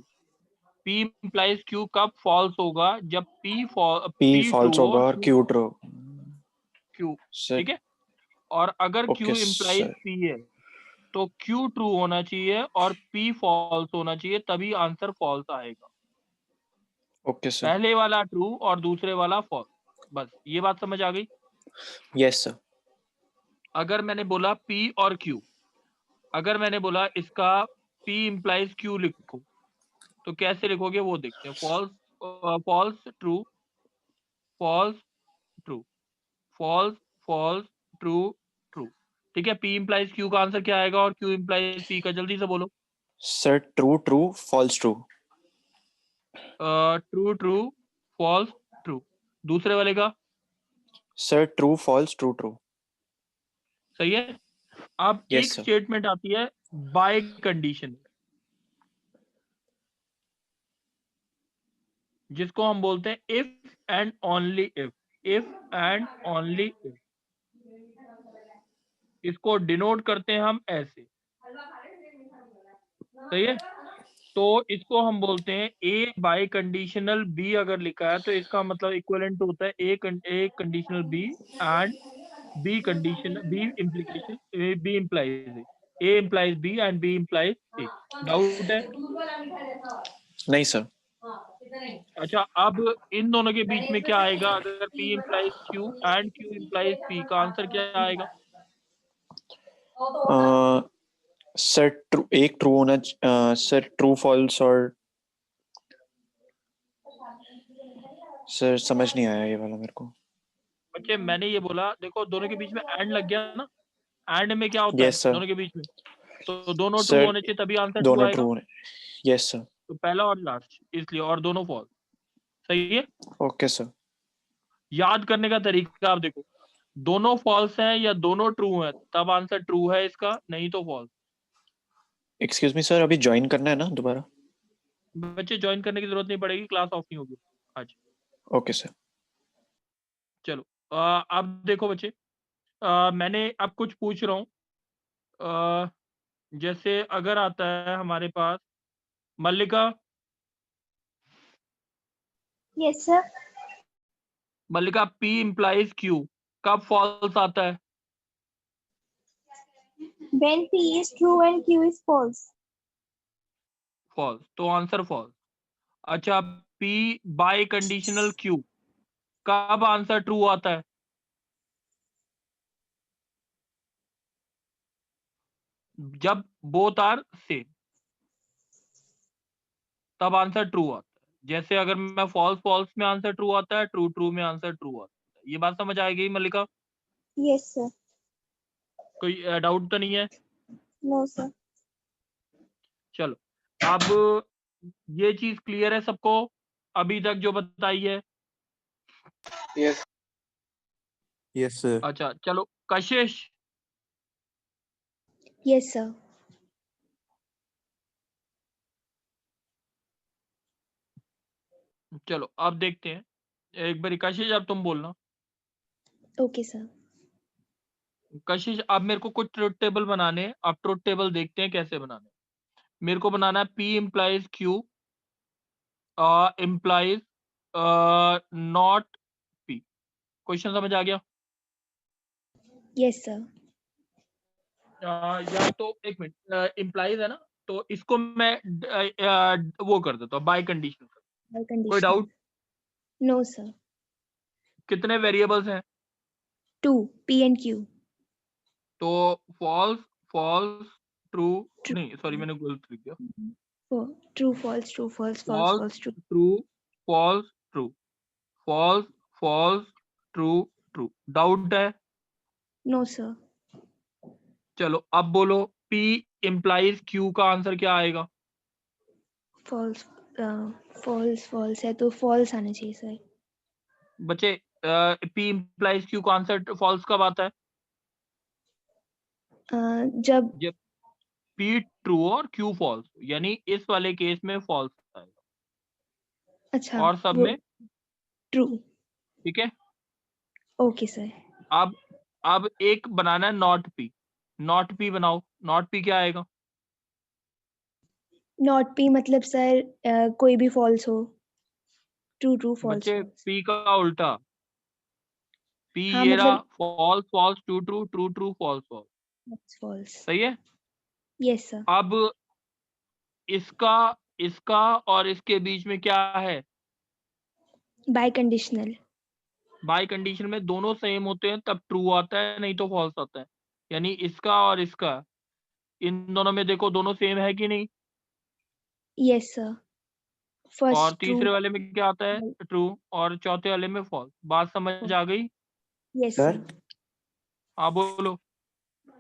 P implies Q कब फॉल्स होगा? जब
P
P ट्रू
फॉल्स
हो
होगा और Q ट्रू।
Q,
सर
ठीक है? और अगर
okay
Q implies
sir.
P है तो Q ट्रू होना चाहिए और P फॉल्स होना चाहिए, तभी आंसर फॉल्स आएगा।
Okay sir.
पहले वाला ट्रू और दूसरे वाला फॉल्स। बस ये बात समझ आ गई?
Yes sir.
अगर मैंने बोला P और Q, अगर मैंने बोला इसका P इम्प्लाइज Q लिखो, तो कैसे लिखोगे वो देखते हैं। False false true, false true, false false true true. ठीक है? P इम्प्लाइज Q का आंसर क्या आएगा और Q इम्प्लाइज P का? जल्दी से बोलो।
Sir true true false true.
True true false true. दूसरे वाले का?
Sir true false true true.
सही है। अब
यस
एक
सर।
स्टेटमेंट आती है बाय कंडीशन, जिसको हम बोलते हैं if and only if. If and only if, इसको डिनोट करते हैं हम ऐसे। सही है? तो इसको हम बोलते हैं ए बाय कंडीशनल बी। अगर लिखा है तो इसका मतलब इक्विवेलेंट होता है A conditional B and B condition, B implication, B implies A implies B and B implies A. Doubt है?
नहीं सर।
अच्छा, अब इन दोनों के बीच में क्या आएगा? अगर P implies Q and Q implies P, का आंसर क्या आएगा?
सर ट्रू, एक ट्रू होना सर ट्रू फॉल्स और सर समझ नहीं आया ये वाला मेरे को।
बच्चे मैंने ये बोला, देखो दोनों के बीच में एंड लग गया ना। एंड में क्या होता है
यस सर।
दोनों के बीच में? तो दोनों ट्रू
सर
होने चाहिए, तभी आंसर ट्रू
दोनों
आएगा।
ट्रू होने। Yes sir.
तो पहला और लास्ट, इसलिए, और दोनों फॉल्स। सही है?
Okay sir.
याद करने का तरीका आप देखो, दोनों फॉल्स हैं या दोनों ट्रू हैं, तब आंसर ट्रू है इसका, नहीं तो फॉल्स।
एक्सक्यूज मी सर, अभी ज्वाइन करना है ना दोबारा?
बच्चे ज्वाइन करने की जरूरत नहीं पड़ेगी, क्लास ऑफ नहीं होगी आज।
Okay sir.
चलो। अब देखो बच्चे, मैंने अब कुछ पूछ रहा हूँ, जैसे अगर आता है हमारे पास मल्लिका,
Yes, sir.
मल्लिका P implies Q कब फॉल्स आता है?
When P is true and Q is false.
False, तो आंसर फॉल्स। अच्छा, P बाय कंडीशनल Q कब आंसर ट्रू आता है? जब बोथ आर सेम, तब आंसर ट्रू आता है। जैसे अगर मैं फॉल्स फॉल्स में आंसर ट्रू आता है, ट्रू ट्रू में आंसर ट्रू आता है। ये बात समझ आ गई मल्लिका?
Yes, sir.
कोई डाउट तो नहीं है?
No, sir.
चलो, अब ये चीज क्लियर है सबको अभी तक जो बताई है?
Yes.
Yes sir.
अच्छा चलो, कशिश,
Yes, sir.
चलो अब देखते हैं। एक बार कशिश, अब तुम बोलना।
Okay, sir.
कशिश, अब मेरे को कुछ ट्रुथ टेबल बनाने हैं। अब ट्रुथ टेबल देखते हैं कैसे बनाने। मेरे को बनाना है P implies Q implies not P। Question समझ आ गया?
Yes, sir.
या तो एक मिनट, इम्प्लाइज है ना, तो इसको मैं वो कर देता हूँ बाय कंडीशन।
By
कोई
conditional.
डाउट?
No, sir.
कितने वेरिएबल्स हैं?
2. P and Q.
तो फॉल्स फॉल्स ट्रू,
True.
नहीं सॉरी मैंने गलत लिख दिया।
True, false, true, false, false,
false
false, true.
True false true false false true true. Doubt है?
No, sir.
चलो अब बोलो, P implies Q का आंसर क्या आएगा?
False. False, false है तो false आना चाहिए सर।
बच्चे, P implies Q का आंसर फॉल्स कब आता है?
जब
जब P ट्रू और Q फॉल्स, यानी इस वाले केस में फॉल्स आएगा
अच्छा
और सब
वो
में,
ट्रू।
ठीक है।
Okay sir.
अब एक बनाना है नॉट P। नॉट P बनाओ। नॉट P क्या आएगा?
नॉट पी मतलब सर कोई भी फॉल्स हो। ट्रू ट्रू फॉल्स
बच्चे
फॉल्स।
P का उल्टा, P
हाँ
ये रहा,
मतलब
false false true true true true false false.
False.
सही है।
Yes sir.
अब इसका इसका और इसके बीच में क्या है?
Bye conditional.
बाय कंडीशन में दोनों सेम होते हैं तब ट्रू आता है, नहीं तो फॉल्स आता है। यानी इसका और इसका, इन दोनों में देखो दोनों सेम है कि नहीं?
Yes sir.
और
फर्स्ट ट्रू।
तीसरे वाले में क्या आता है? ट्रू। और चौथे वाले में फॉल्स। बात समझ आ गई?
Yes
sir
sir.
हाँ बोलो।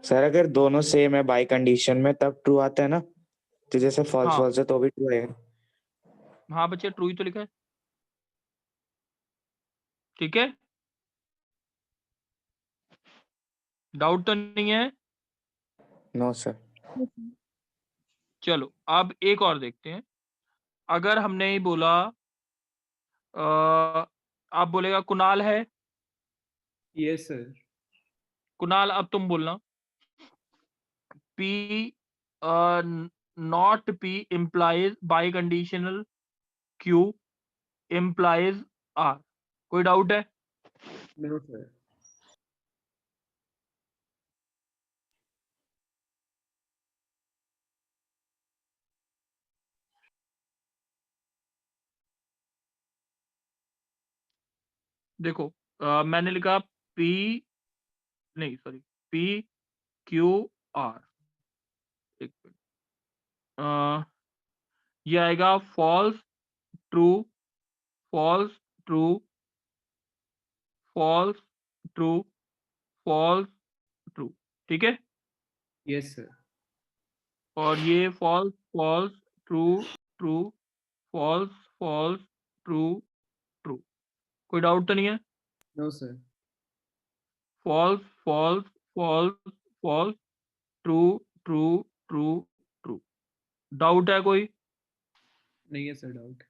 सर अगर दोनों सेम है बाय कंडीशन में तब ट्रू आता है ना, तो जैसे फॉल्स
हाँ
फॉल्स है तो भी ट्रू है।
हाँ बच्चे, ट्रू ही तो लिखा है, ठीक है। डाउट तो नहीं है?
No sir.
चलो अब एक और देखते हैं। अगर हमने ही बोला, आप बोलेगा कुणाल है।
Yes sir.
कुणाल, अब तुम बोलना। P not P implies biconditional Q implies R। कोई डाउट है?
No sir.
देखो, मैंने लिखा P, नहीं सॉरी, P Q R। एक मिनट, ये आएगा false true false true false true false true, ठीक है।
Yes sir.
और ये false false true true false false true true. कोई डाउट तो नहीं है?
No sir.
False false false false true true true true. Doubt है कोई?
नहीं है सर डाउट।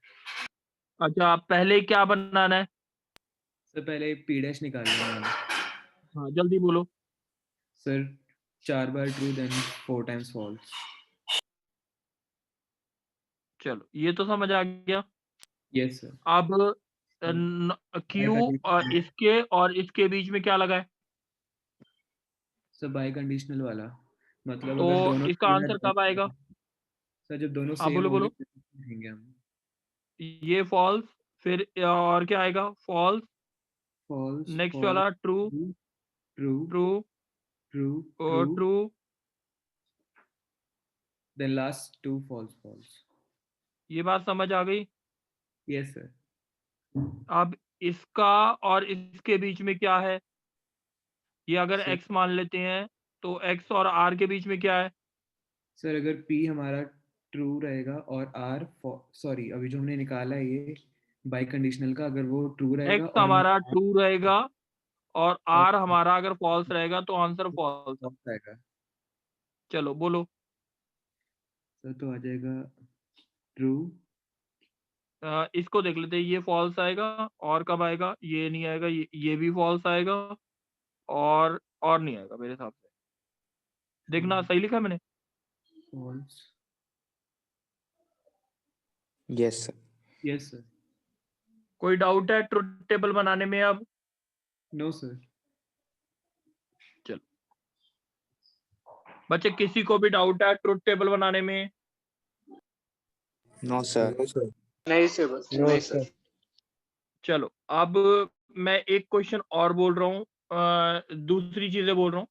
अच्छा, पहले क्या बनाना है?
सर पहले P डैश निकाल लिया मैंने।
हाँ जल्दी बोलो।
सर 4 बार ट्रू देन 4 टाइम्स फॉल्स।
चलो ये तो समझ आ गया।
Yes sir.
अब क्यू इसके और इसके बीच में क्या लगा है?
सर बाई कंडीशनल वाला, मतलब
तो
अगर दोनों
इसका आंसर कब आएगा?
सर जब दोनों
हाँ
सेम
बोलो
होंगे
बोलो।
लिखेंगे हम।
ये फॉल्स, फिर और क्या आएगा? फॉल्स,
फॉल्स
नेक्स्ट वाला true,
true
true,
true true
true.
Then last 2 false false.
ये बात समझ आ गई।
Yes sir.
अब इसका और इसके बीच में क्या है? ये अगर
सर
x मान लेते हैं तो x और r के बीच में क्या है?
सर अगर P हमारा ट्रू रहेगा और R सॉरी अभी जो हमने निकाला है ये बाई कंडीशनल का, अगर वो ट्रू रहेगा
x
और
हमारा ट्रू रहेगा और
और
r हमारा अगर फॉल्स रहेगा तो आंसर फॉल्स।
false आएगा।
चलो बोलो।
सर तो आ जाएगा ट्रू।
इसको देख लेते हैं, ये फॉल्स आएगा और कब आएगा? ये नहीं आएगा, ये भी फॉल्स आएगा और नहीं आएगा मेरे हिसाब से। देखना सही लिखा है मैंने?
False.
Yes sir.
Yes sir.
कोई डाउट है ट्रुथ टेबल बनाने में? अब
नो सर।
चलो बच्चे, किसी को भी डाउट है ट्रुथ टेबल बनाने में?
No sir.
No sir.
नहीं सर, बस नहीं सर।
चलो अब मैं एक क्वेश्चन और बोल रहा हूँ, दूसरी चीजें बोल रहा हूँ।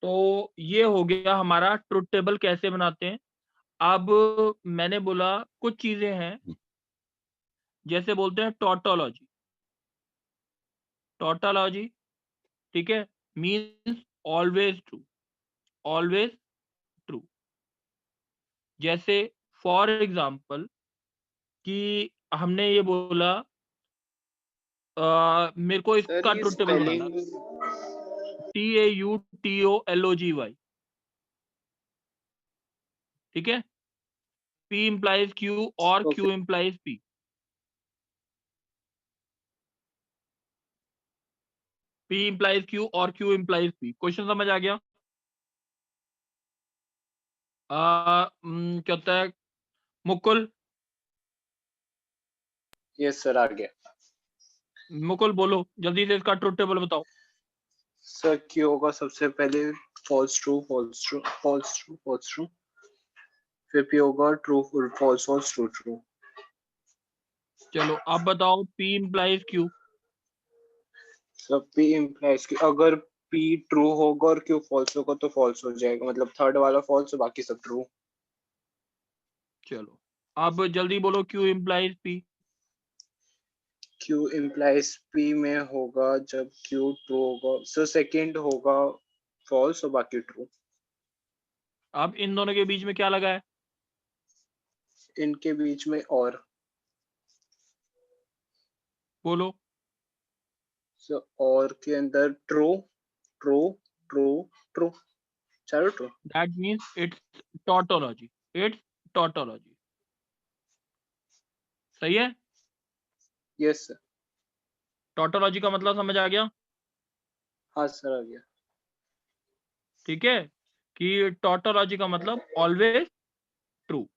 तो ये हो गया हमारा ट्रुथ टेबल कैसे बनाते हैं। अब मैंने बोला कुछ चीजें हैं, जैसे बोलते हैं टॉटोलॉजी। टॉटोलॉजी, ठीक है, means always true, always true. जैसे फॉर एग्जाम्पल कि हमने ये बोला मेरे को
सर
इसका
ये
ट्रुथ टेबल बनाना,
स्पेलिंग
TAUTOLOGY, ठीक है। P implies Q और Q implies P। P implies Q और Q implies P। क्वेश्चन समझ आ गया? क्या होता है मुकुल?
यस सर, आ गया।
मुकुल बोलो जल्दी से, इसका ट्रुथ टेबल बताओ।
सर क्यू होगा सबसे पहले false true false true false true false true, फिर पी होगा true false false true true.
चलो अब बताओ P implies Q।
Sir P implies कि अगर पी ट्रू होगा और क्यू फॉल्स होगा तो फॉल्स हो जाएगा, मतलब थर्ड वाला फॉल्स और बाकी सब ट्रू।
चलो अब जल्दी बोलो Q implies P।
Q implies P में होगा जब क्यू ट्रू होगा, सर सेकंड होगा फॉल्स और बाकी ट्रू।
अब इन दोनों के बीच में क्या लगा है?
इनके बीच में और।
बोलो।
सर और के अंदर ट्रू ट्रू ट्रू ट्रू, चारों true.
That means it's tautology, it's tautology। सही है?
Yes sir.
टॉटोलॉजी का मतलब समझ आ गया?
हाँ सर, आ गया।
ठीक है, कि टॉटोलॉजी का मतलब ऑलवेज ट्रू।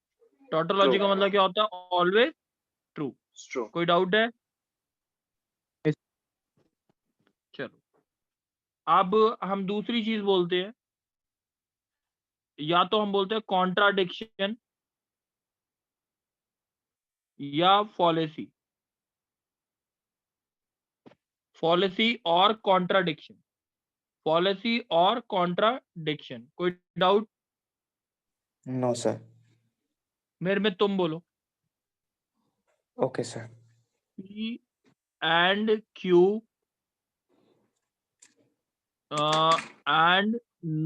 टॉटोलॉजी का मतलब क्या होता है? Always true.
ट्रू।
कोई डाउट है? चलो अब हम दूसरी चीज बोलते हैं, या तो हम बोलते हैं कॉन्ट्राडिक्शन या फॉलेसी। फॉलेसी और कॉन्ट्राडिक्शन, फॉलेसी और कॉन्ट्राडिक्शन। कोई डाउट?
No sir.
मेरे में तुम बोलो।
Okay sir.
P and Q and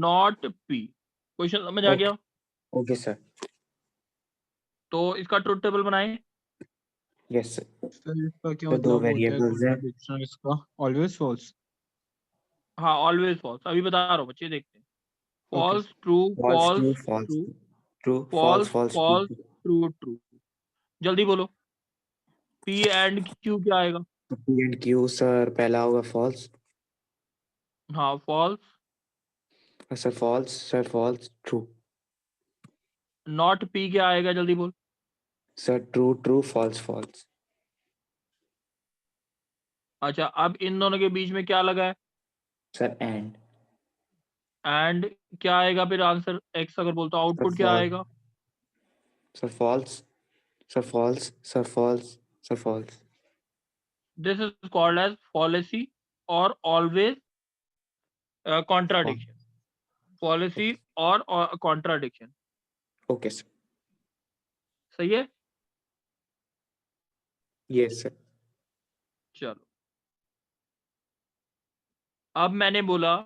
not P। Question समझ आ गया?
Okay sir.
तो इसका ट्रुथ टेबल बनाएं।
Yes sir.
सर इसका क्या
तो दो
मतलब होता है
वेरिएबल्स हैं।
कॉन्ट्रडिक्शन इसका? Always false.
हाँ ऑलवेज फॉल्स, अभी बता रहा हूँ बच्चे, देखते हैं। False true
false true
false
false
true
true
false
false
false true true. जल्दी बोलो, P and Q क्या आएगा?
P and Q सर पहला होगा false.
हाँ false,
sir false, sir false, true.
Not P क्या आएगा जल्दी बोल।
Sir true, true, false, false.
अच्छा अब इन दोनों के बीच में क्या लगा है?
Sir and.
एंड क्या आएगा फिर आंसर? एक्स अगर बोलता आउटपुट क्या
false.
आएगा?
Sir false, sir false, sir false, sir false.
This is called as fallacy और ऑलवेज कॉन्ट्राडिक्शन। पॉलिसी और कॉन्ट्राडिक्शन,
Okay sir.
सही है।
Yes sir.
चलो अब मैंने बोला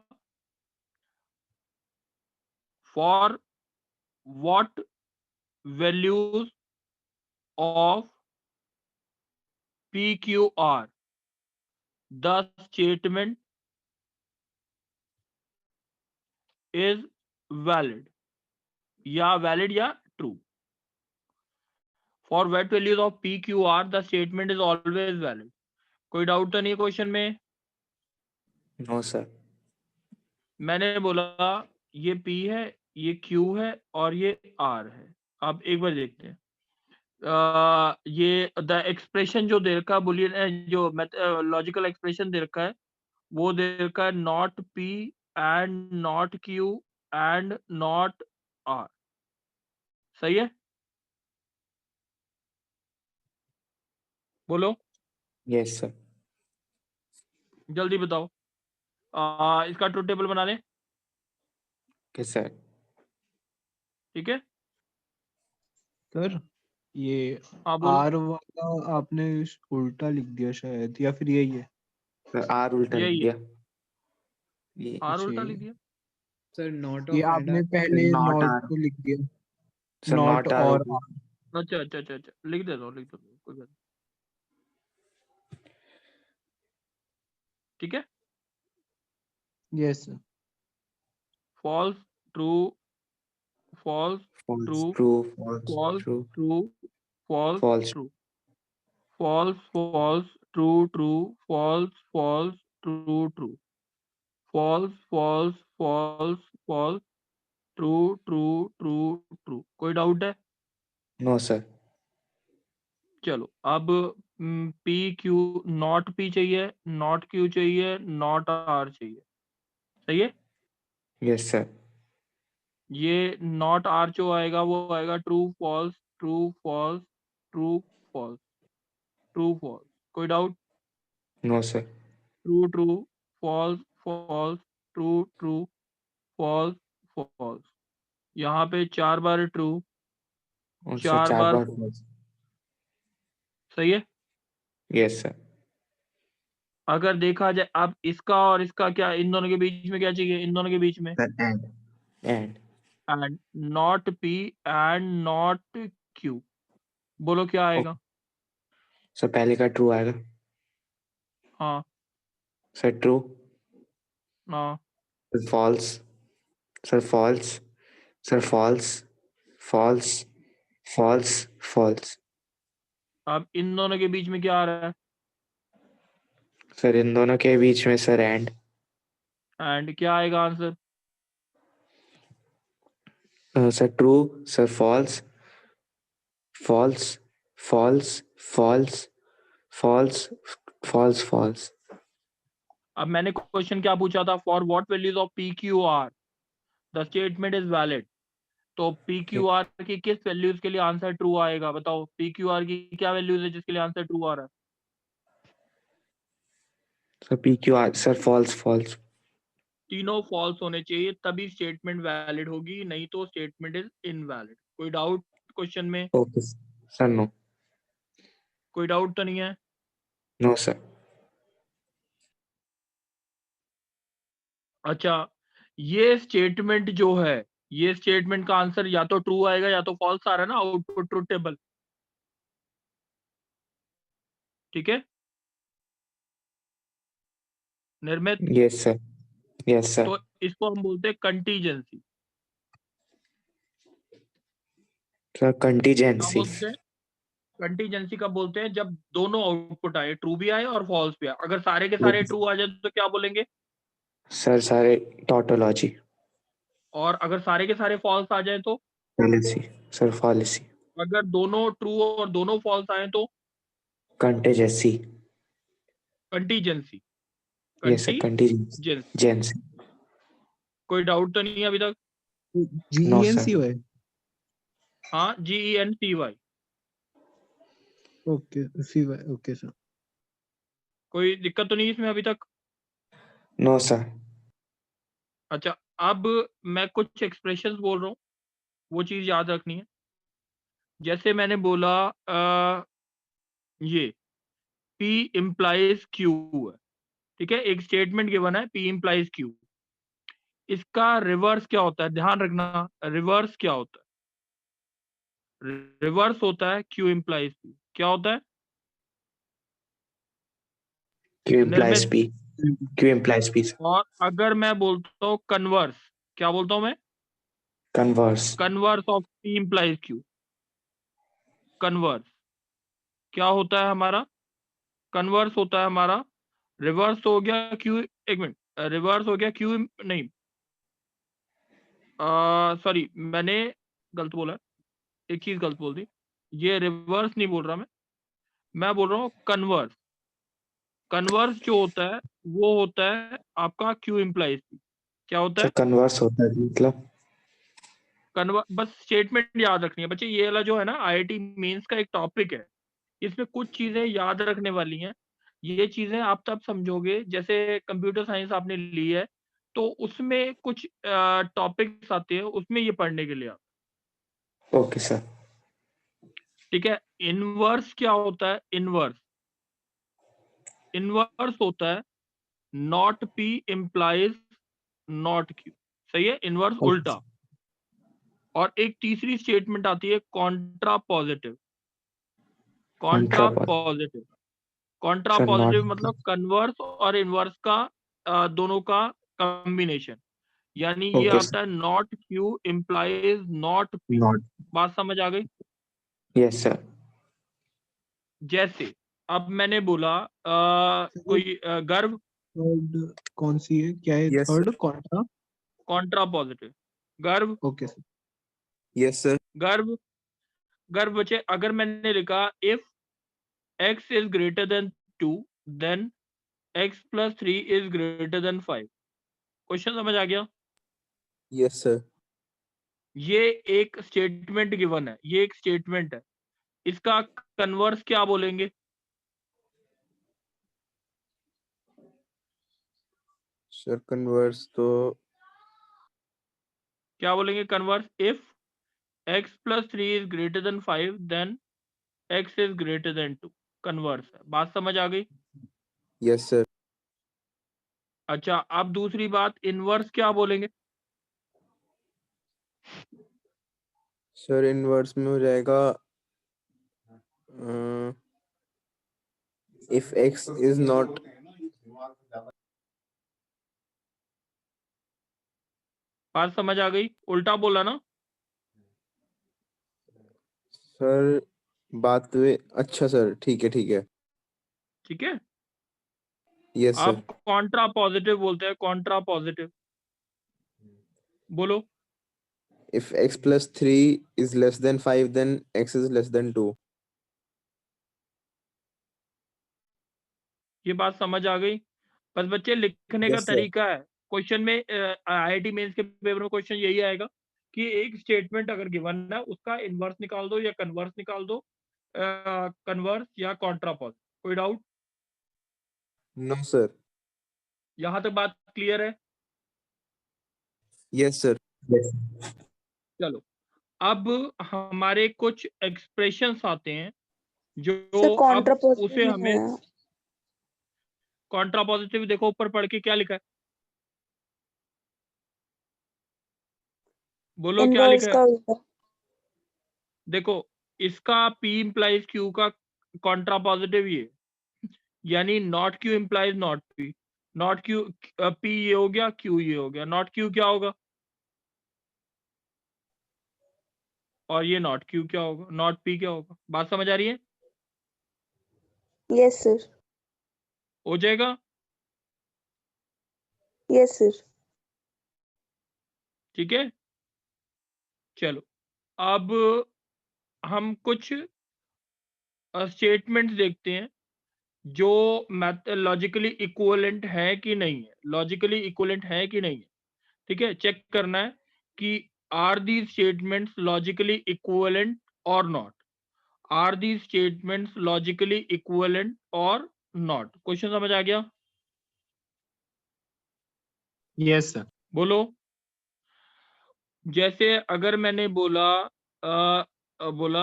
for what values of P Q R the statement is valid, या वैलिड या true. For what values of P Q R the statement is always valid. कोई डाउट तो नहीं क्वेश्चन में?
No sir.
मैंने बोला ये P है, ये Q है और ये R है। अब एक बार देखते हैं ये द एक्सप्रेशन जो दे रखा है बुलियन जो लॉजिकल एक्सप्रेशन दे रखा है वो दे रखा है not P and not Q and not R, सही है? बोलो
Yes sir.
जल्दी बताओ। इसका ट्रूथ टेबल बना ले,
Okay sir.
ठीक है।
सर ये
हाँ बोलो।
आर वाला आपने उल्टा लिख दिया शायद, या फिर यही है?
सर R उल्टा
यही
लिख
है।
दिया. ये
R
अच्छा,
उल्टा
ये
लिख दिया।
सर नॉट
ये
ऑफ एंड
आपने पहले
not
नॉट
R.
को लिख दिया,
सर
नॉट
not R
और
होगी.
आर।
अच्छा अच्छा अच्छा अच्छा, लिख दे दो कोई बात नहीं, ठीक है।
Yes sir.
False true false
False,
true
true, false,
false
true,
true false
false.
true false false true true false false true true false false false false true true true true। कोई डाउट है?
No sir.
चलो अब पी क्यू नॉट पी चाहिए, नॉट क्यू चाहिए, नॉट आर चाहिए, सही है।
Yes sir.
ये नॉट आर जो आएगा वो आएगा true false true false true false true false. कोई doubt?
No sir.
True true false false true true false false. यहाँ पे 4 बार ट्रू,
और सर
4
4
बार
बार
false,
false.
सही है।
Yes sir.
अगर देखा जाए अब इसका और इसका क्या, इन दोनों के बीच में क्या चाहिए? इन दोनों के बीच में
Sir and.
And not P and not Q, बोलो क्या आएगा?
सर पहले का ट्रू आएगा.
हाँ
सर ट्रू.
हाँ
sir false. Sir false. Sir false. False. False. False.
अब इन दोनों के बीच में क्या आ रहा है?
सर इन दोनों के बीच में सर एंड.
एंड क्या आएगा answer?
Sir true. Sir false. False. False. False. False. False. False.
अब मैंने क्वेश्चन क्या पूछा था? For what values of P Q R the statement is valid. तो पी क्यू आर की किस वैल्यूज के लिए आंसर ट्रू आएगा? बताओ पी क्यू आर की क्या वैल्यूज है जिसके लिए आंसर ट्रू आ रहा है?
Sir P Q R. Sir false. False.
तीनों फॉल्स होने चाहिए तभी स्टेटमेंट वैलिड होगी, नहीं तो स्टेटमेंट इज इनवैलिड। कोई डाउट क्वेश्चन में?
Okay sir. नो.
कोई डाउट तो नहीं है?
No sir.
अच्छा ये स्टेटमेंट जो है, ये स्टेटमेंट का आंसर या तो ट्रू आएगा या तो फॉल्स आ रहा है ना आउटपुट ट्रूथ टेबल, ठीक है निर्मित।
Yes sir. Yes sir.
तो इसको हम बोलते हैं कंटीजेंसी।
सर
क्या
कंटीजेंसी.
बोलते हैं? कंटीजेंसी कब बोलते हैं? जब दोनों आउटपुट आए, ट्रू भी आए और फॉल्स भी आए। अगर सारे के सारे ट्रू आ जाए तो क्या बोलेंगे?
सर सारे टॉटोलॉजी।
और अगर सारे के सारे फॉल्स आ जाए तो?
फॉलिसी। Sir fallacy.
अगर दोनों ट्रू और दोनों फॉल्स आए तो?
कंटीजेंसी।
कंटीजेंसी।
ये सर कंटीजेंसी।
कंटीजेंसी।
जेंसी।
कोई डाउट तो नहीं है अभी तक?
No sir.
GENCY।
हाँ, GENCY।
Okay CY। Okay sir.
कोई दिक्कत तो नहीं इसमें अभी तक?
No sir.
अच्छा, अब मैं कुछ एक्सप्रेशंस बोल रहा हूँ, वो चीज याद रखनी है। जैसे मैंने बोला ये P implies Q है, ठीक है? एक स्टेटमेंट गिवन है P implies Q। इसका रिवर्स क्या होता है? ध्यान रखना, रिवर्स क्या होता है? रिवर्स होता है Q implies P। क्या होता है?
Q implies
निर्मित।
P। Q implies P।
और अगर मैं बोलता हूँ कन्वर्स, क्या बोलता हूँ मैं?
Converse.
Converse of P implies Q। Converse क्या होता है हमारा? कन्वर्स होता है हमारा, रिवर्स हो गया Q, एक मिनट, रिवर्स हो गया Q, नहीं सॉरी, मैंने गलत बोला, एक चीज गलत बोल दी। ये रिवर्स नहीं बोल रहा मैं बोल रहा हूँ कन्वर्स। कन्वर्स जो होता है वो होता है आपका Q implies P। क्या होता
सर
है?
कन्वर्स होता है मतलब?
कन्वर्स, बस स्टेटमेंट याद रखनी है बच्चे। ये वाला जो है ना IIT मेंस का एक टॉपिक है, इसमें कुछ चीजें याद रखने वाली हैं। ये चीजें आप तब समझोगे जैसे कंप्यूटर साइंस आपने ली है तो उसमें कुछ टॉपिक्स आते हैं, उसमें ये पढ़ने के लिए आप,
ओके सर।
ठीक है? इनवर्स क्या होता है? इनवर्स, इनवर्स होता है not P implies not Q। सही है? इनवर्स उल्टा। और एक तीसरी स्टेटमेंट आती है Contra positive. Contra positive, Contra
sir
positive
not.
मतलब कन्वर्स और इनवर्स का दोनों का कॉम्बिनेशन। यानी ये
ओके
आता
सर।
है not Q implies not P।
Not.
बात समझ आ गई?
Yes sir.
जैसे अब मैंने बोला कोई गर्व,
थर्ड कौन सी है? क्या है?
Yes,
third
sir.
Contra.
Contrapositive, गर्व।
Okay sir.
Yes, sir.
गर्व, गर्व बचे अगर मैंने लिखा if x is greater than 2 then x plus 3 is greater than 5। Question समझ आ गया?
Yes, sir.
ये एक स्टेटमेंट गिवन है, ये एक स्टेटमेंट है, इसका कन्वर्स क्या बोलेंगे?
Sir, converse तो
क्या बोलेंगे converse? If x plus 3 is greater than 5 then x is greater than 2। Converse है। बात समझ आ गई?
yes, sir.
अच्छा, अब दूसरी बात, इनवर्स क्या बोलेंगे?
Sir, inverse में हो जाएगा if x is not
बात समझ आ गई? उल्टा बोला ना?
सर बात वे अच्छा सर ठीक है
ठीक है।
यस सर
अब कॉन्ट्रा पॉजिटिव बोलते हैं, कॉन्ट्रा पॉजिटिव बोलो।
if x plus 3 is less than 5 then x is less than 2
ये बात समझ आ गई? बस बच्चे लिखने का
Yes, sir.
तरीका है। क्वेश्चन में IIT मेंस के पेपर में क्वेश्चन यही आएगा कि एक स्टेटमेंट अगर गिवन है उसका इनवर्स निकाल दो या कन्वर्स निकाल दो, कन्वर्स या कॉन्ट्रापोज। कोई डाउट?
no sir
यहां तक बात क्लियर है?
yes sir
चलो, अब हमारे कुछ एक्सप्रेशंस आते हैं जो
सर कॉन्ट्रा
अब उसे
पॉजिटिव
हमें
है।
कॉन्ट्रा पॉजिटिव, देखो ऊपर पढ़ के क्या लिखा है, बोलो क्या
इनवर्स
लिखा
का
है?
उल्टा।
देखो, इसका P implies Q का कॉन्ट्रा पॉजिटिव ये, यानी not Q implies not P। Not Q, P ये हो गया, Q ये हो गया, नॉट Q क्या होगा? और ये नॉट Q क्या होगा? नॉट P क्या होगा? बात समझ आ रही है?
Yes sir.
हो जाएगा?
Yes sir.
ठीक है, चलो अब हम कुछ स्टेटमेंट्स देखते हैं जो लॉजिकली इक्विवेलेंट है कि नहीं है, लॉजिकली इक्विवेलेंट है कि नहीं है। ठीक है, चेक करना है कि are these statements logically equivalent और not, are these statements logically equivalent और नॉट। क्वेश्चन समझ आ गया?
Yes sir.
बोलो। जैसे अगर मैंने बोला बोला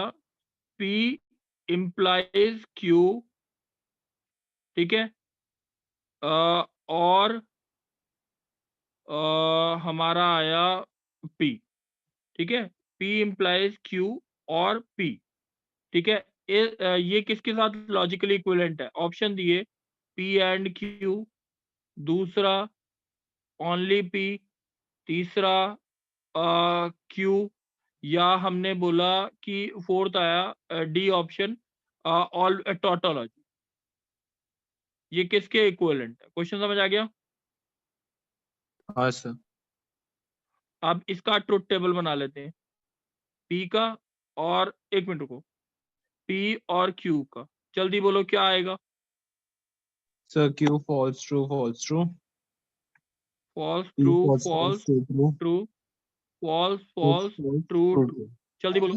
P implies Q, ठीक है, और हमारा आया P, ठीक है, P implies Q और P, ठीक है, ये किसके साथ लॉजिकली इक्विवेलेंट है? ऑप्शन दिए P एंड Q, दूसरा ओनली P, तीसरा Q, या हमने बोला कि फोर्थ आया डी ऑप्शन ऑल टोटोलॉजी। ये किसके इक्विवेलेंट है? क्वेश्चन समझ आ गया?
हाँ सर।
अब इसका ट्रुथ टेबल बना लेते हैं, P का और एक मिनट रुको, P और Q का। जल्दी बोलो क्या आएगा?
Sir Q false true false true,
false
P
true
false
false
false true true,
true, false
false
false
false
true
true
true.
True.
जल्दी बोलो,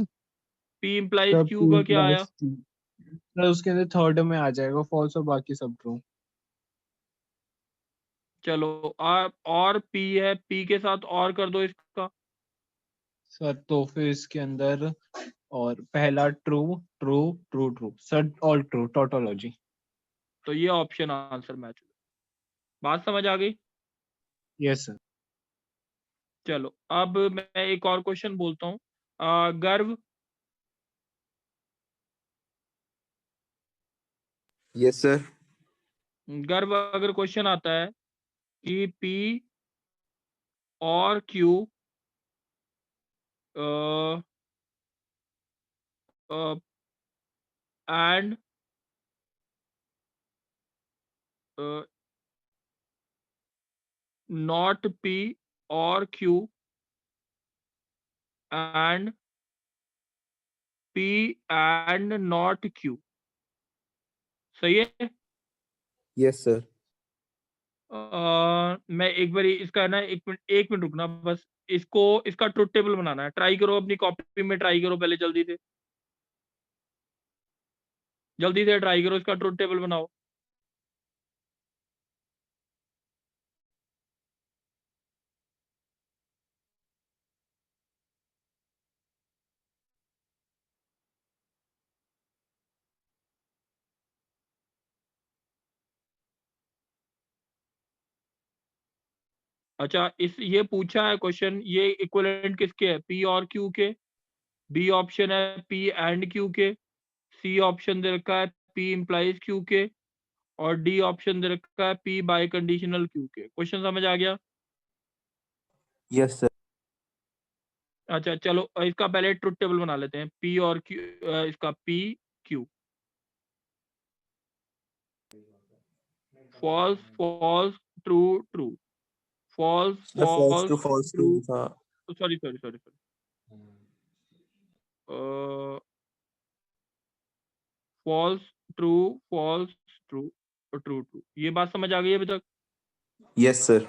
P implies
sir
Q
P
का क्या आया?
प्लस Q, सर उसके अंदर थर्ड में आ जाएगा फॉल्स और बाकी सब ट्रू।
चलो और P है, P के साथ और कर दो इसका।
सर तो फिर इसके अंदर और पहला true true true true, sir all true tautology.
तो ये ऑप्शन आंसर मैच हो गया। बात समझ आ गई?
Yes sir.
चलो अब मैं एक और क्वेश्चन बोलता हूँ। गर्व,
यस सर।
गर्व अगर क्वेश्चन आता है कि P और Q एंड नॉट P और Q and P and not Q, सही है?
Yes sir.
मैं एक बार इसका ना एक मिनट रुकना बस, इसको इसका ट्रुथ टेबल बनाना है। ट्राई करो अपनी कॉपी में, ट्राई करो पहले, जल्दी से ट्राई करो, इसका ट्रुथ टेबल बनाओ। अच्छा, इस ये पूछा है क्वेश्चन, ये इक्विवेलेंट किसके है? P और Q के। बी ऑप्शन है P एंड Q के, सी ऑप्शन दे रखा है P implies Q के, और डी ऑप्शन दे रखा है P बाय कंडीशनल Q के। क्वेश्चन समझ आ गया?
Yes sir.
अच्छा चलो इसका पहले ट्रुथ टेबल बना लेते हैं, P और Q, इसका P Q, false false true true, false
sir false
false
true false
true,
true था।
Sorry sorry sorry sorry, false true false true true true. ये बात समझ आ गई अभी तक?
Yes sir.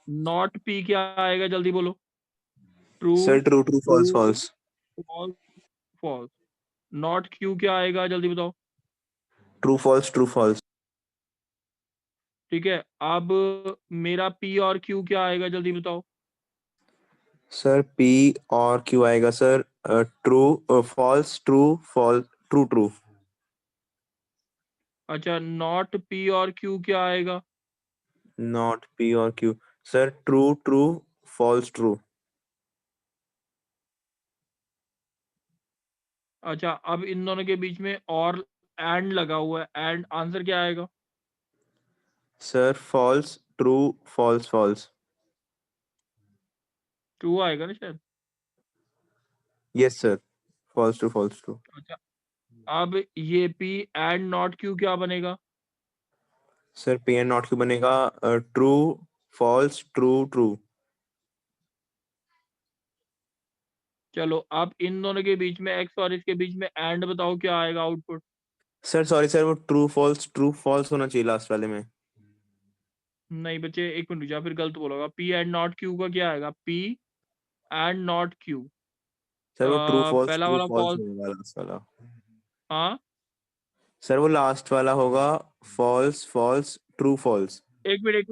नॉट P क्या आएगा? जल्दी बोलो। True
sir true true false
true
false.
False false. Not Q क्या आएगा? जल्दी बताओ।
True false true false.
ठीक है, अब मेरा P और Q क्या आएगा? जल्दी बताओ।
सर पी और क्यू आएगा sir true false true false true true.
अच्छा, नॉट P और Q क्या आएगा?
नॉट पी और Q sir true true false true.
अच्छा, अब इन दोनों के बीच में और एंड लगा हुआ है, एंड आंसर क्या आएगा?
Sir false true false false.
True आएगा ना शायद।
Yes sir, false true false true.
अच्छा, अब ये P एंड नॉट Q क्या बनेगा?
सर P एंड नॉट Q बनेगा ट्रू फॉल्स ट्रू ट्रू।
चलो अब इन दोनों के बीच में X और इसके बीच में एंड बताओ क्या आएगा आउटपुट?
सर सॉरी सर, वो ट्रू फॉल्स होना चाहिए लास्ट वाले में।
नहीं बच्चे, एक मिनट रुक जा, फिर गलत बोलोगा। P एंड नॉट Q का क्या आएगा? P and not Q।
Sir वो
पहला
ट्रू
वाला
फॉल्स
फॉल्स।
होगा लास्ट वाला।
हाँ,
सर वो लास्ट वाला होगा फॉल्स फॉल्स ट्रू फॉल्स।
एक मिनट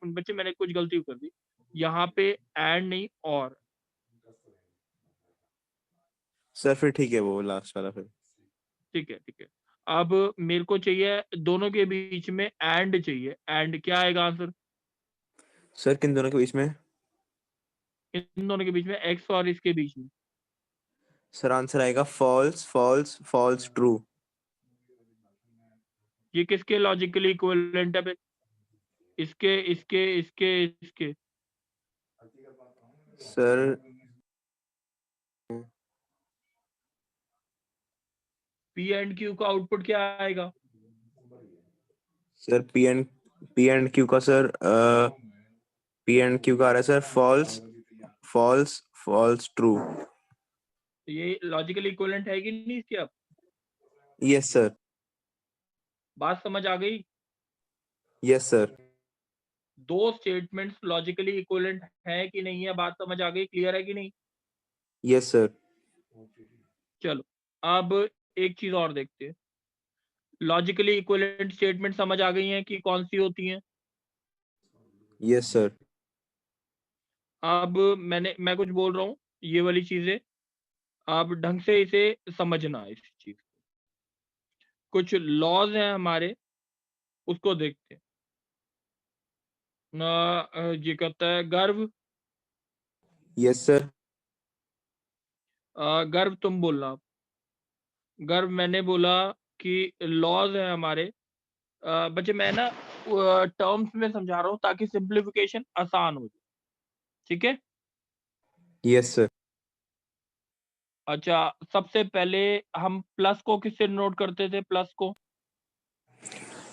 बच्चे, मैंने कुछ गलती कर दी यहाँ पे। एंड नहीं और।
सर फिर ठीक है वो लास्ट वाला फिर।
ठीक है। अब मेरे को चाहिए दोनों के बीच में एंड चाहिए। एंड क्या आएगा आंसर?
सर किन दोनों के बीच में?
इन दोनों के बीच में, X और इसके बीच में।
सर आंसर आएगा फॉल्स फॉल्स फॉल्स ट्रू।
ये किसके लॉजिकली इक्विवेलेंट है बे? इसके इसके इसके इसके।
सर
P एंड Q का आउटपुट क्या आएगा?
सर पी एंड क्यू का सर पी एंड क्यू का आ रहा है sir false false false true.
तो ये लॉजिकली इक्विवेलेंट है कि नहीं इसके? अब
यस सर।
बात समझ आ गई?
Yes sir.
दो स्टेटमेंट्स लॉजिकली इक्विवेलेंट है कि नहीं है? बात समझ आ गई? क्लियर है कि नहीं?
Yes sir.
चलो अब एक चीज और देखते हैं। लॉजिकली इक्विवेलेंट स्टेटमेंट समझ आ गई हैं कि कौन सी होती हैं?
Yes sir.
अब मैं कुछ बोल रहा हूँ, ये वाली चीजें आप ढंग से इसे समझना है। इस चीज कुछ लॉज हैं हमारे, उसको देखते हैं ना। ये कहता है गर्व।
Yes sir.
गर्व तुम बोलना। गर्व मैंने बोला कि लॉज है हमारे। बच्चे मैं ना टर्म्स में समझा रहा हूँ ताकि सिंप्लीफिकेशन आसान हो जाए। ठीक है।
Yes sir.
अच्छा, सबसे पहले हम प्लस को किससे नोट करते थे? प्लस को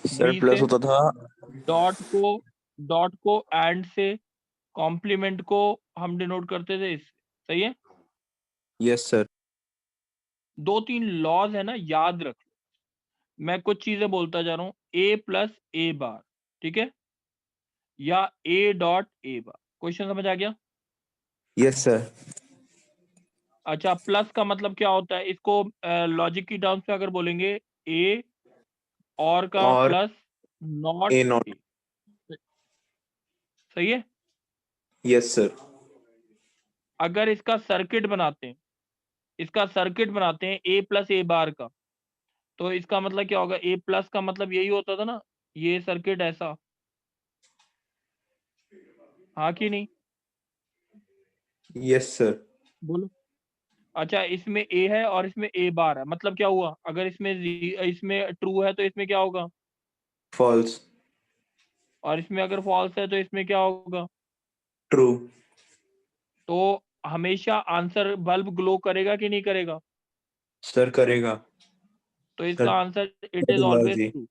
सर
बी
प्लस
से,
होता था।
डॉट को एंड से, कॉम्प्लीमेंट को हम डिनोट करते थे इससे। सही है।
Yes sir.
दो तीन लॉज है ना, याद रख लो। मैं कुछ चीजें बोलता जा रहा हूँ। ए प्लस ए बार, ठीक है, या ए डॉट ए बार। क्वेश्चन समझ आ गया?
Yes sir.
अच्छा, प्लस का मतलब क्या होता है? इसको लॉजिक की टर्म्स में अगर बोलेंगे, ए और का
और
प्लस नॉट
ए नॉट।
ए। सही है।
Yes sir.
अगर इसका सर्किट बनाते हैं, ए प्लस ए बार का, तो इसका मतलब क्या होगा? ए प्लस का मतलब यही होता था ना, ये सर्किट ऐसा। हाँ कि नहीं?
Yes sir.
बोलो। अच्छा, इसमें ए है और इसमें ए बार है, मतलब क्या हुआ? अगर इसमें ट्रू है तो इसमें क्या होगा?
फॉल्स।
और इसमें अगर फॉल्स है तो इसमें क्या होगा?
ट्रू।
तो हमेशा आंसर बल्ब ग्लो करेगा कि नहीं करेगा?
सर करेगा।
तो
सर
इसका answer it is always
methodology।
True.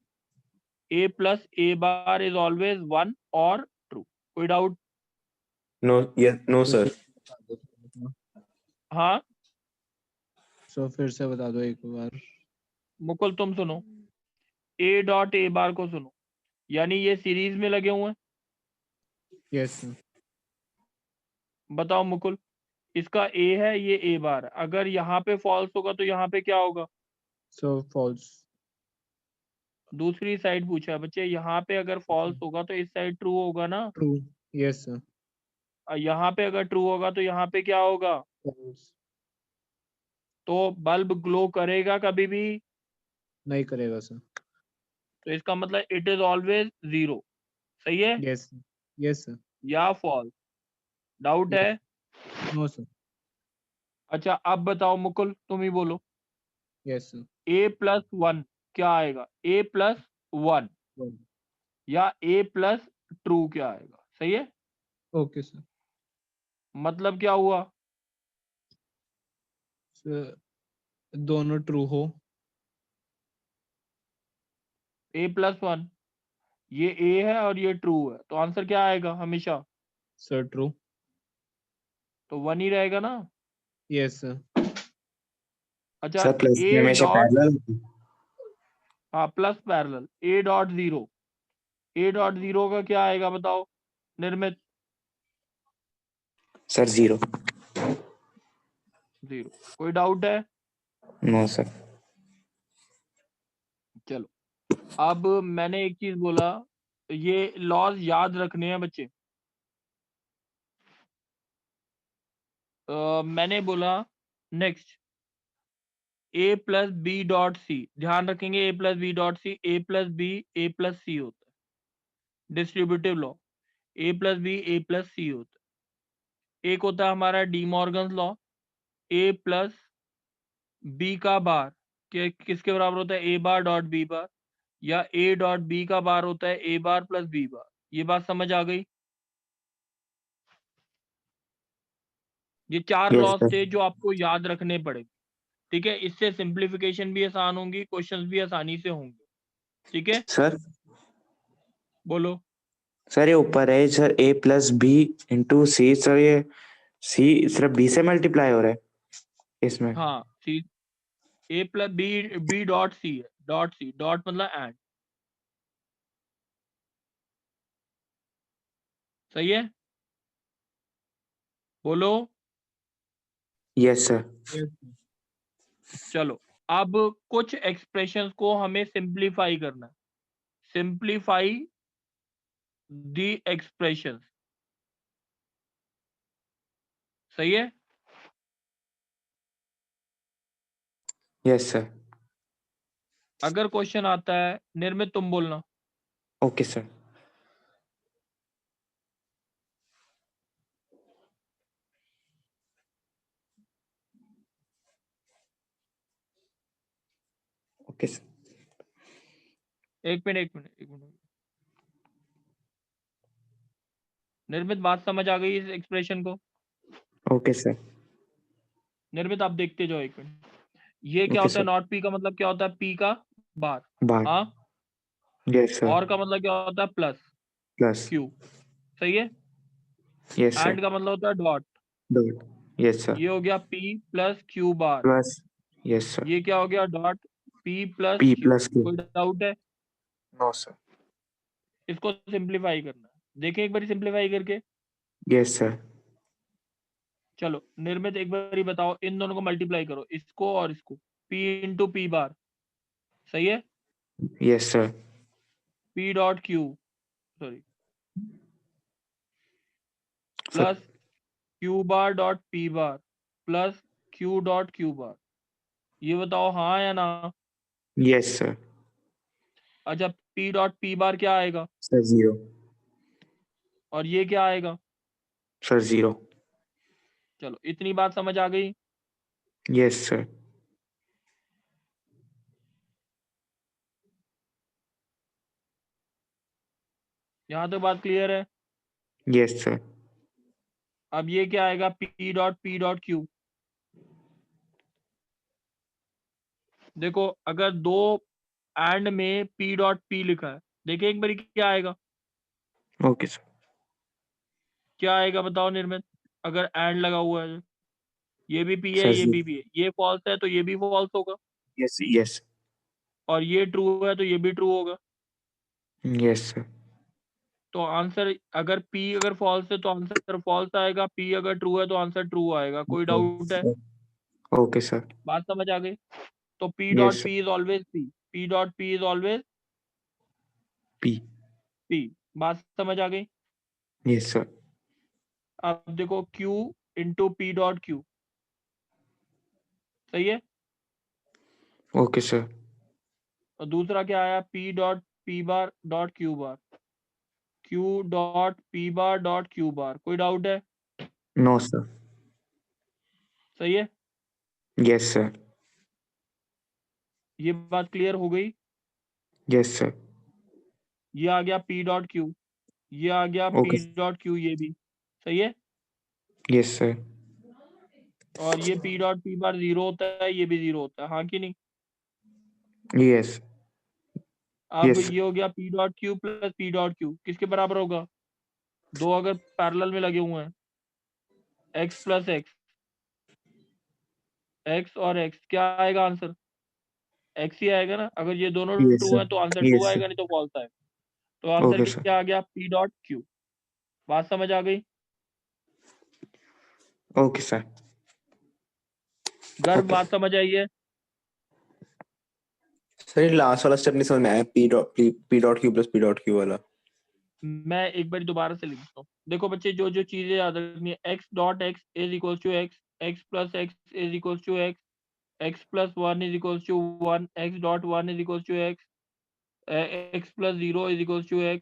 A plus A bar is always one और ट्रू। कोई doubt?
No yes no sir.
हाँ,
सो फिर से बता दो एक बार।
मुकुल तुम सुनो। ए डॉट ए बार को सुनो, यानी ये सीरीज में लगे हुए हैं।
Yes sir.
बताओ मुकुल, इसका ए है, ये ए बार है। अगर यहाँ पे फॉल्स होगा तो यहाँ पे क्या होगा?
सो फॉल्स।
दूसरी साइड पूछा है बच्चे, यहाँ पे अगर फॉल्स होगा तो इस साइड ट्रू होगा ना।
ट्रू। Yes sir.
और यहाँ पे अगर ट्रू होगा तो यहाँ पे क्या होगा?
फॉल्स।
तो बल्ब ग्लो करेगा कभी भी?
नहीं करेगा सर।
तो इसका मतलब इट इज ऑलवेज जीरो। सही है
यस। Yes sir.
या फॉल्स? डाउट है?
No sir.
अच्छा अब बताओ मुकुल, तुम ही बोलो।
Yes sir.
A plus one क्या आएगा? ए प्लस वन या ए प्लस ट्रू क्या आएगा? सही है।
Okay sir.
मतलब क्या हुआ?
सर दोनों ट्रू हो
a+1, ये a है और ये ट्रू है, तो आंसर क्या आएगा हमेशा?
Sir true.
तो 1 ही रहेगा ना।
Yes sir.
अच्छा
सर प्लस
a
हमेशा
डॉट,
पैरेलल।
हाँ प्लस पैरेलल, a.0, a.0 का क्या आएगा बताओ निर्मित?
सर 0।
0। कोई डाउट है?
No sir.
चलो अब मैंने एक चीज बोला, ये लॉज याद रखने हैं बच्चे। मैंने बोला नेक्स्ट a+b.c, ध्यान रखेंगे a+b.c, a+b a+c होता है डिस्ट्रीब्यूटिव लॉ, a+b a+c होता है। एक होता है हमारा डी मॉर्गन्स लॉ, a+b का बार किसके बराबर होता है? a⁻.b⁻, या a.b का बार होता है a⁻+ b⁻। ये बात समझ आ गई? ये 4
यस
लॉज
सर।
थे जो आपको याद रखने पड़े, ठीक है? इससे सिंप्लीफिकेशन भी आसान होंगी, क्वेश्चंस भी आसानी से होंगे, ठीक है?
सर
बोलो।
सर ये ऊपर है सर a+b/c, सर ये c सिर्फ b से मल्टीप्लाई हो रहा है इसमें।
हाँ सी, a+b.c है, .c, डॉट मतलब एंड, सही है? बोलो।
Yes sir.
चलो अब कुछ एक्सप्रेशंस को हमें सिंप्लीफाई करना है, सिंप्लीफाई दी एक्सप्रेशंस, सही है?
Yes sir.
अगर क्वेश्चन आता है निर्मित तुम बोलना।
Okay sir. Okay sir.
एक मिनट। निर्मित बात समझ आ गई इस एक्सप्रेशन को?
Okay sir.
निर्मित आप देखते जाओ एक मिनट। ये क्या
ओके
होता है?
सर।
नॉट पी का मतलब क्या होता है? पी का बार।
बार।
हाँ।
Yes sir.
और का मतलब क्या होता है? Plus
plus.
क्यू, सही है?
Yes sir.
एंड का मतलब होता है डॉट।
डॉट। Yes sir.
ये हो गया P plus Q bar.
Plus. Yes sir.
ये क्या हो गया? Dot P plus
p
Q.
Plus q।
कोई डाउट है?
No sir.
इसको सिंप्लीफाई करना है, देखें एक बार सिंप्लीफाई करके।
Yes sir.
चलो निर्मित एक बार बताओ, इन दोनों को मल्टीप्लाई करो, इसको और इसको, पी इंटू पी बार, सही है?
Yes sir.
P dot Q, sorry,
sir
plus Q बार डॉट पी बार plus Q dot Q bar. ये बताओ हाँ या ना?
Yes sir.
अच्छा पी डॉट पी बार क्या आएगा?
सर 0।
और ये क्या आएगा?
सर 0।
चलो इतनी बात समझ आ गई?
Yes sir.
यहाँ तक बात क्लियर है?
Yes sir.
अब ये क्या आएगा? P dot Q. देखो अगर दो एंड में पी डॉट पी लिखा है, देखिए एक बार क्या आएगा?
Okay sir.
क्या आएगा बताओ निर्मित? अगर एंड लगा हुआ है, ये भी पी है
सर
ये
0।
भी है, ये फॉल्स है तो ये भी फॉल्स होगा,
यस यस।
और ये ट्रू है तो ये भी ट्रू होगा।
Yes sir.
तो आंसर अगर P अगर फॉल्स है तो आंसर फॉल्स आएगा, P अगर ट्रू है तो आंसर ट्रू आएगा। कोई डाउट है?
Okay sir.
बात समझ आ गई? तो P
yes
dot
sir.
P is always P, P dot P is always
p।
P। बात समझ आ गई?
Yes sir.
अब देखो Q into P dot Q, सही है?
Okay sir.
और दूसरा क्या आया? P dot P bar dot Q bar, Q dot P bar dot Q bar. कोई डाउट है?
No sir.
सही है?
Yes sir.
ये बात क्लियर हो गई?
Yes sir.
ये आ गया P डॉट Q, ये आ गया
ओके
P डॉट Q, ये भी सही है?
Yes sir.
और ये P डॉट P बार 0 होता है, ये भी 0 होता है, हाँ कि नहीं?
यस।
अब
Yes, sir.
ये हो गया p dot q plus p dot q किसके बराबर होगा? दो अगर पैरेलल में लगे हुए हैं, x प्लस x और x, क्या आएगा आंसर? x ही आएगा ना। अगर ये दोनों
Yes,
ट्रू
sir.
हैं तो आंसर
Yes,
ट्रू
sir.
आएगा, नहीं तो फॉल्स आएगा। तो आंसर
Okay, sir.
क्या आ गया? p dot q। बात समझ आ गई?
Okay, sir.
गर्भ
Okay.
बात समझ आई है?
सर ये लास्ट वाला स्टेप नहीं समझ में आया, p dot q plus p dot q वाला।
मैं एक बार दोबारा से लिख देता हूँ। देखो बच्चे, जो जो चीजें याद रखनी है, x dot x is equal to x plus x is equal to x plus 1 is equal to 1, x dot 1 is equal to x plus 0 is equal to x,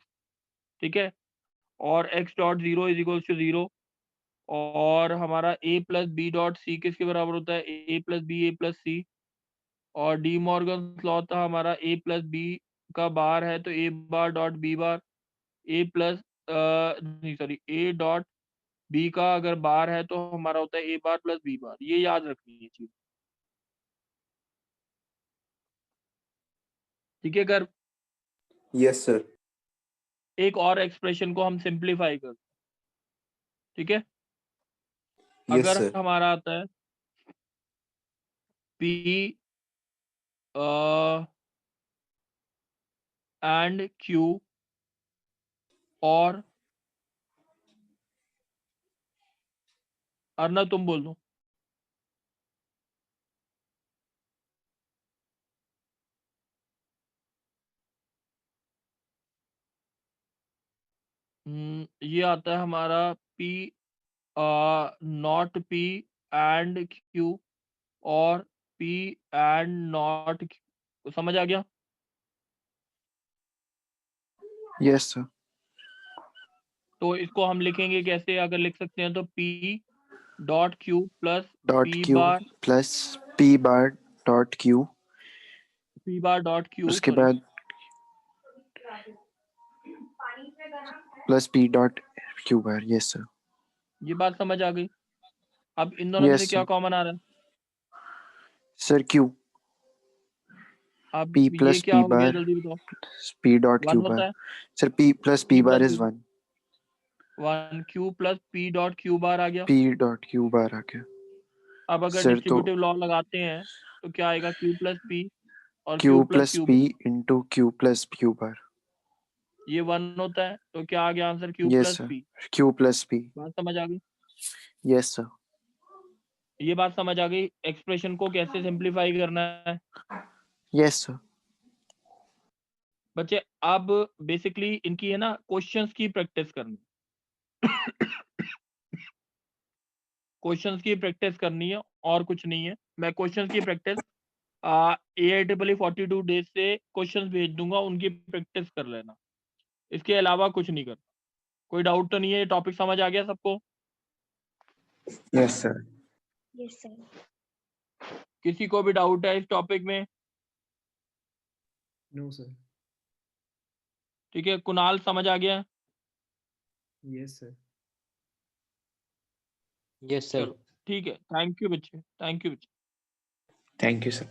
ठीक है। और x dot 0 is equal to 0। और हमारा a plus B dot C किसके बराबर होता है? a plus B A plus C. और डी मॉर्गन लॉ था हमारा, a प्लस बी का बार है तो a bar dot B bar, a plus नहीं सॉरी a डॉट बी का अगर बार है तो हमारा होता है a bar plus B bar. ये याद रखनी है चीज, ठीक है। अगर
यस सर।
एक और एक्सप्रेशन को हम सिंप्लीफाई कर, ठीक है।
यस
अगर
सर।
हमारा आता है p एंड q और अर्ना तुम बोल दो। ये आता है हमारा p not p and q और p एंड नॉट q। समझ आ गया?
Yes, sir.
तो इसको हम लिखेंगे कैसे? अगर लिख सकते हैं तो p dot q plus
Dot
p
Q
बार
plus P bar dot Q.
Dot q
उसके
सॉरी
बाद plus P dot Q bar. Yes, sir.
ये बात समझ आ गई? अब इन दोनों में से
Yes,
क्या
sir.
कॉमन आ रहा है?
Sir, Q.
अब
P
ये
plus
क्या
P
हो गया
bar.
जल्दी बताओ।
P dot
1
Q
होता
bar.
है,
Sir, P plus
p
P bar
plus
is
p
1.
1 q plus p dot q बार आ गया।
P dot Q bar आ गया.
अब अगर
Sir, तो
डिस्ट्रीब्यूटिव लॉ लगाते हैं तो क्या आएगा? q प्लस p और
Q
q plus
plus
q
P into Q plus Q bar.
ये 1 होता है तो क्या आ गया answer? q
Yes,
plus
sir.
p।
Q plus P.
बात समझ आ गई?
Yes, sir.
ये बात समझ आ गई एक्सप्रेशन को कैसे सिंप्लीफाई करना है
Yes, sir.
बच्चे। अब बेसिकली इनकी है ना क्वेश्चंस की प्रैक्टिस करनी, क्वेश्चंस की प्रैक्टिस करनी है और कुछ नहीं है। मैं क्वेश्चंस की प्रैक्टिस AIEEE 42 डेज से क्वेश्चंस भेज दूंगा, उनकी प्रैक्टिस कर लेना। इसके अलावा कुछ नहीं करना। कोई डाउट तो नहीं है? ये टॉपिक समझ आ गया सबको?
Yes sir.
Yes sir.
किसी को भी डाउट है इस टॉपिक में?
No sir.
ठीक है, कुणाल समझ आ गया?
Yes sir.
Yes sir.
चलो ठीक है, थैंक यू बच्चे, थैंक यू बच्चे।
Thank you, sir.